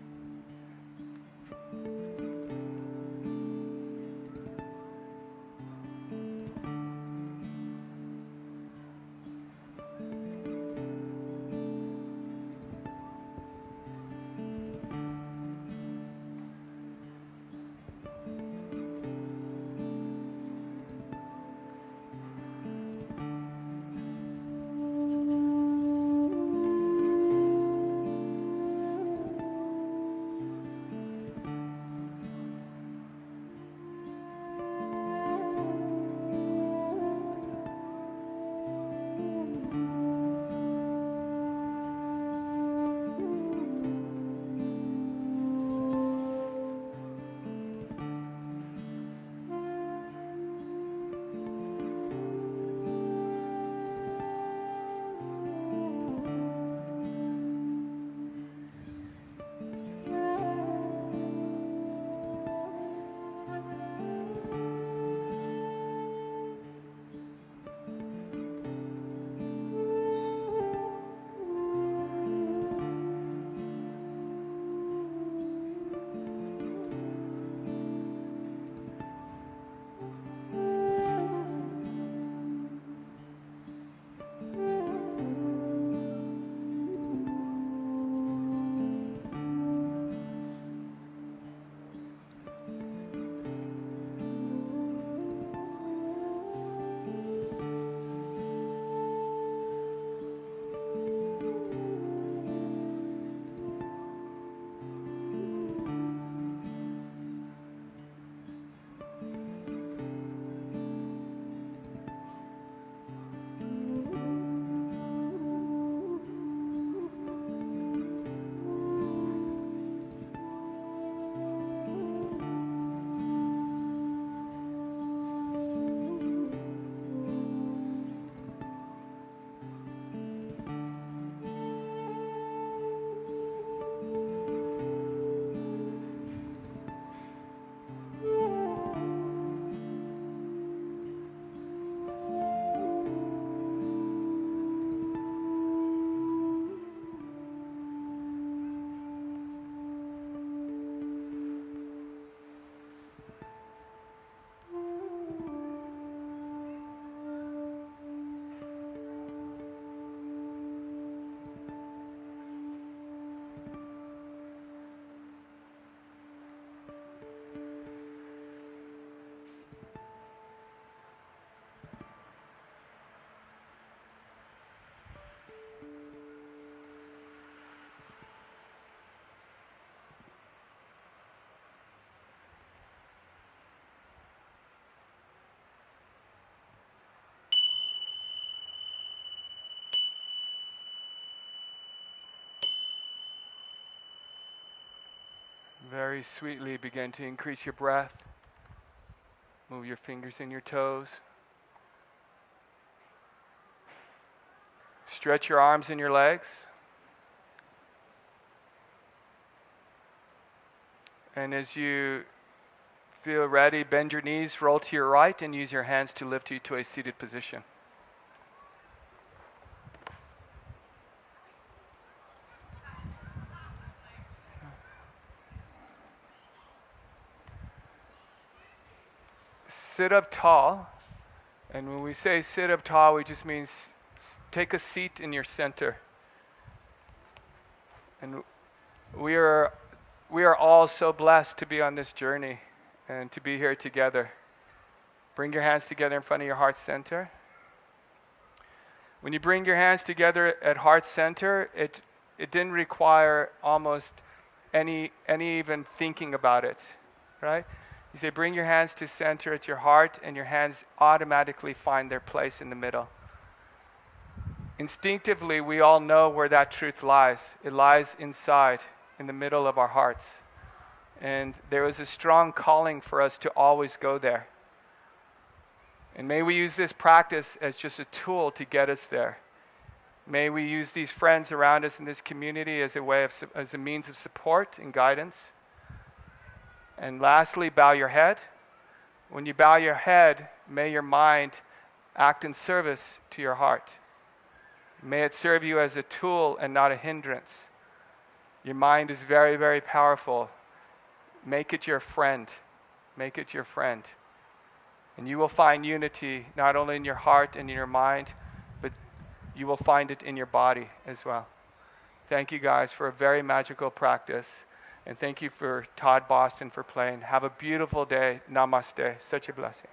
Very sweetly begin to increase your breath. Move your fingers and your toes. Stretch your arms and your legs. And as you feel ready, bend your knees, roll to your right, and use your hands to lift you to a seated position. Sit up tall. And when we say sit up tall, we just mean take a seat in your center. And we are all so blessed to be on this journey and to be here together. Bring your hands together in front of your heart center. When you bring your hands together at heart center, it didn't require almost any even thinking about it, right? You say bring your hands to center at your heart, and your hands automatically find their place in the middle. Instinctively, we all know where that truth lies. It lies inside, in the middle of our hearts. And there is a strong calling for us to always go there. And may we use this practice as just a tool to get us there. May we use these friends around us in this community as a way of, as a means of support and guidance. And lastly, bow your head. When you bow your head, may your mind act in service to your heart. May it serve you as a tool and not a hindrance. Your mind is very, very powerful. Make it your friend. Make it your friend. And you will find unity not only in your heart and in your mind, but you will find it in your body as well. Thank you guys for a very magical practice. And thank you for Todd Boston for playing. Have a beautiful day. Namaste. Such a blessing.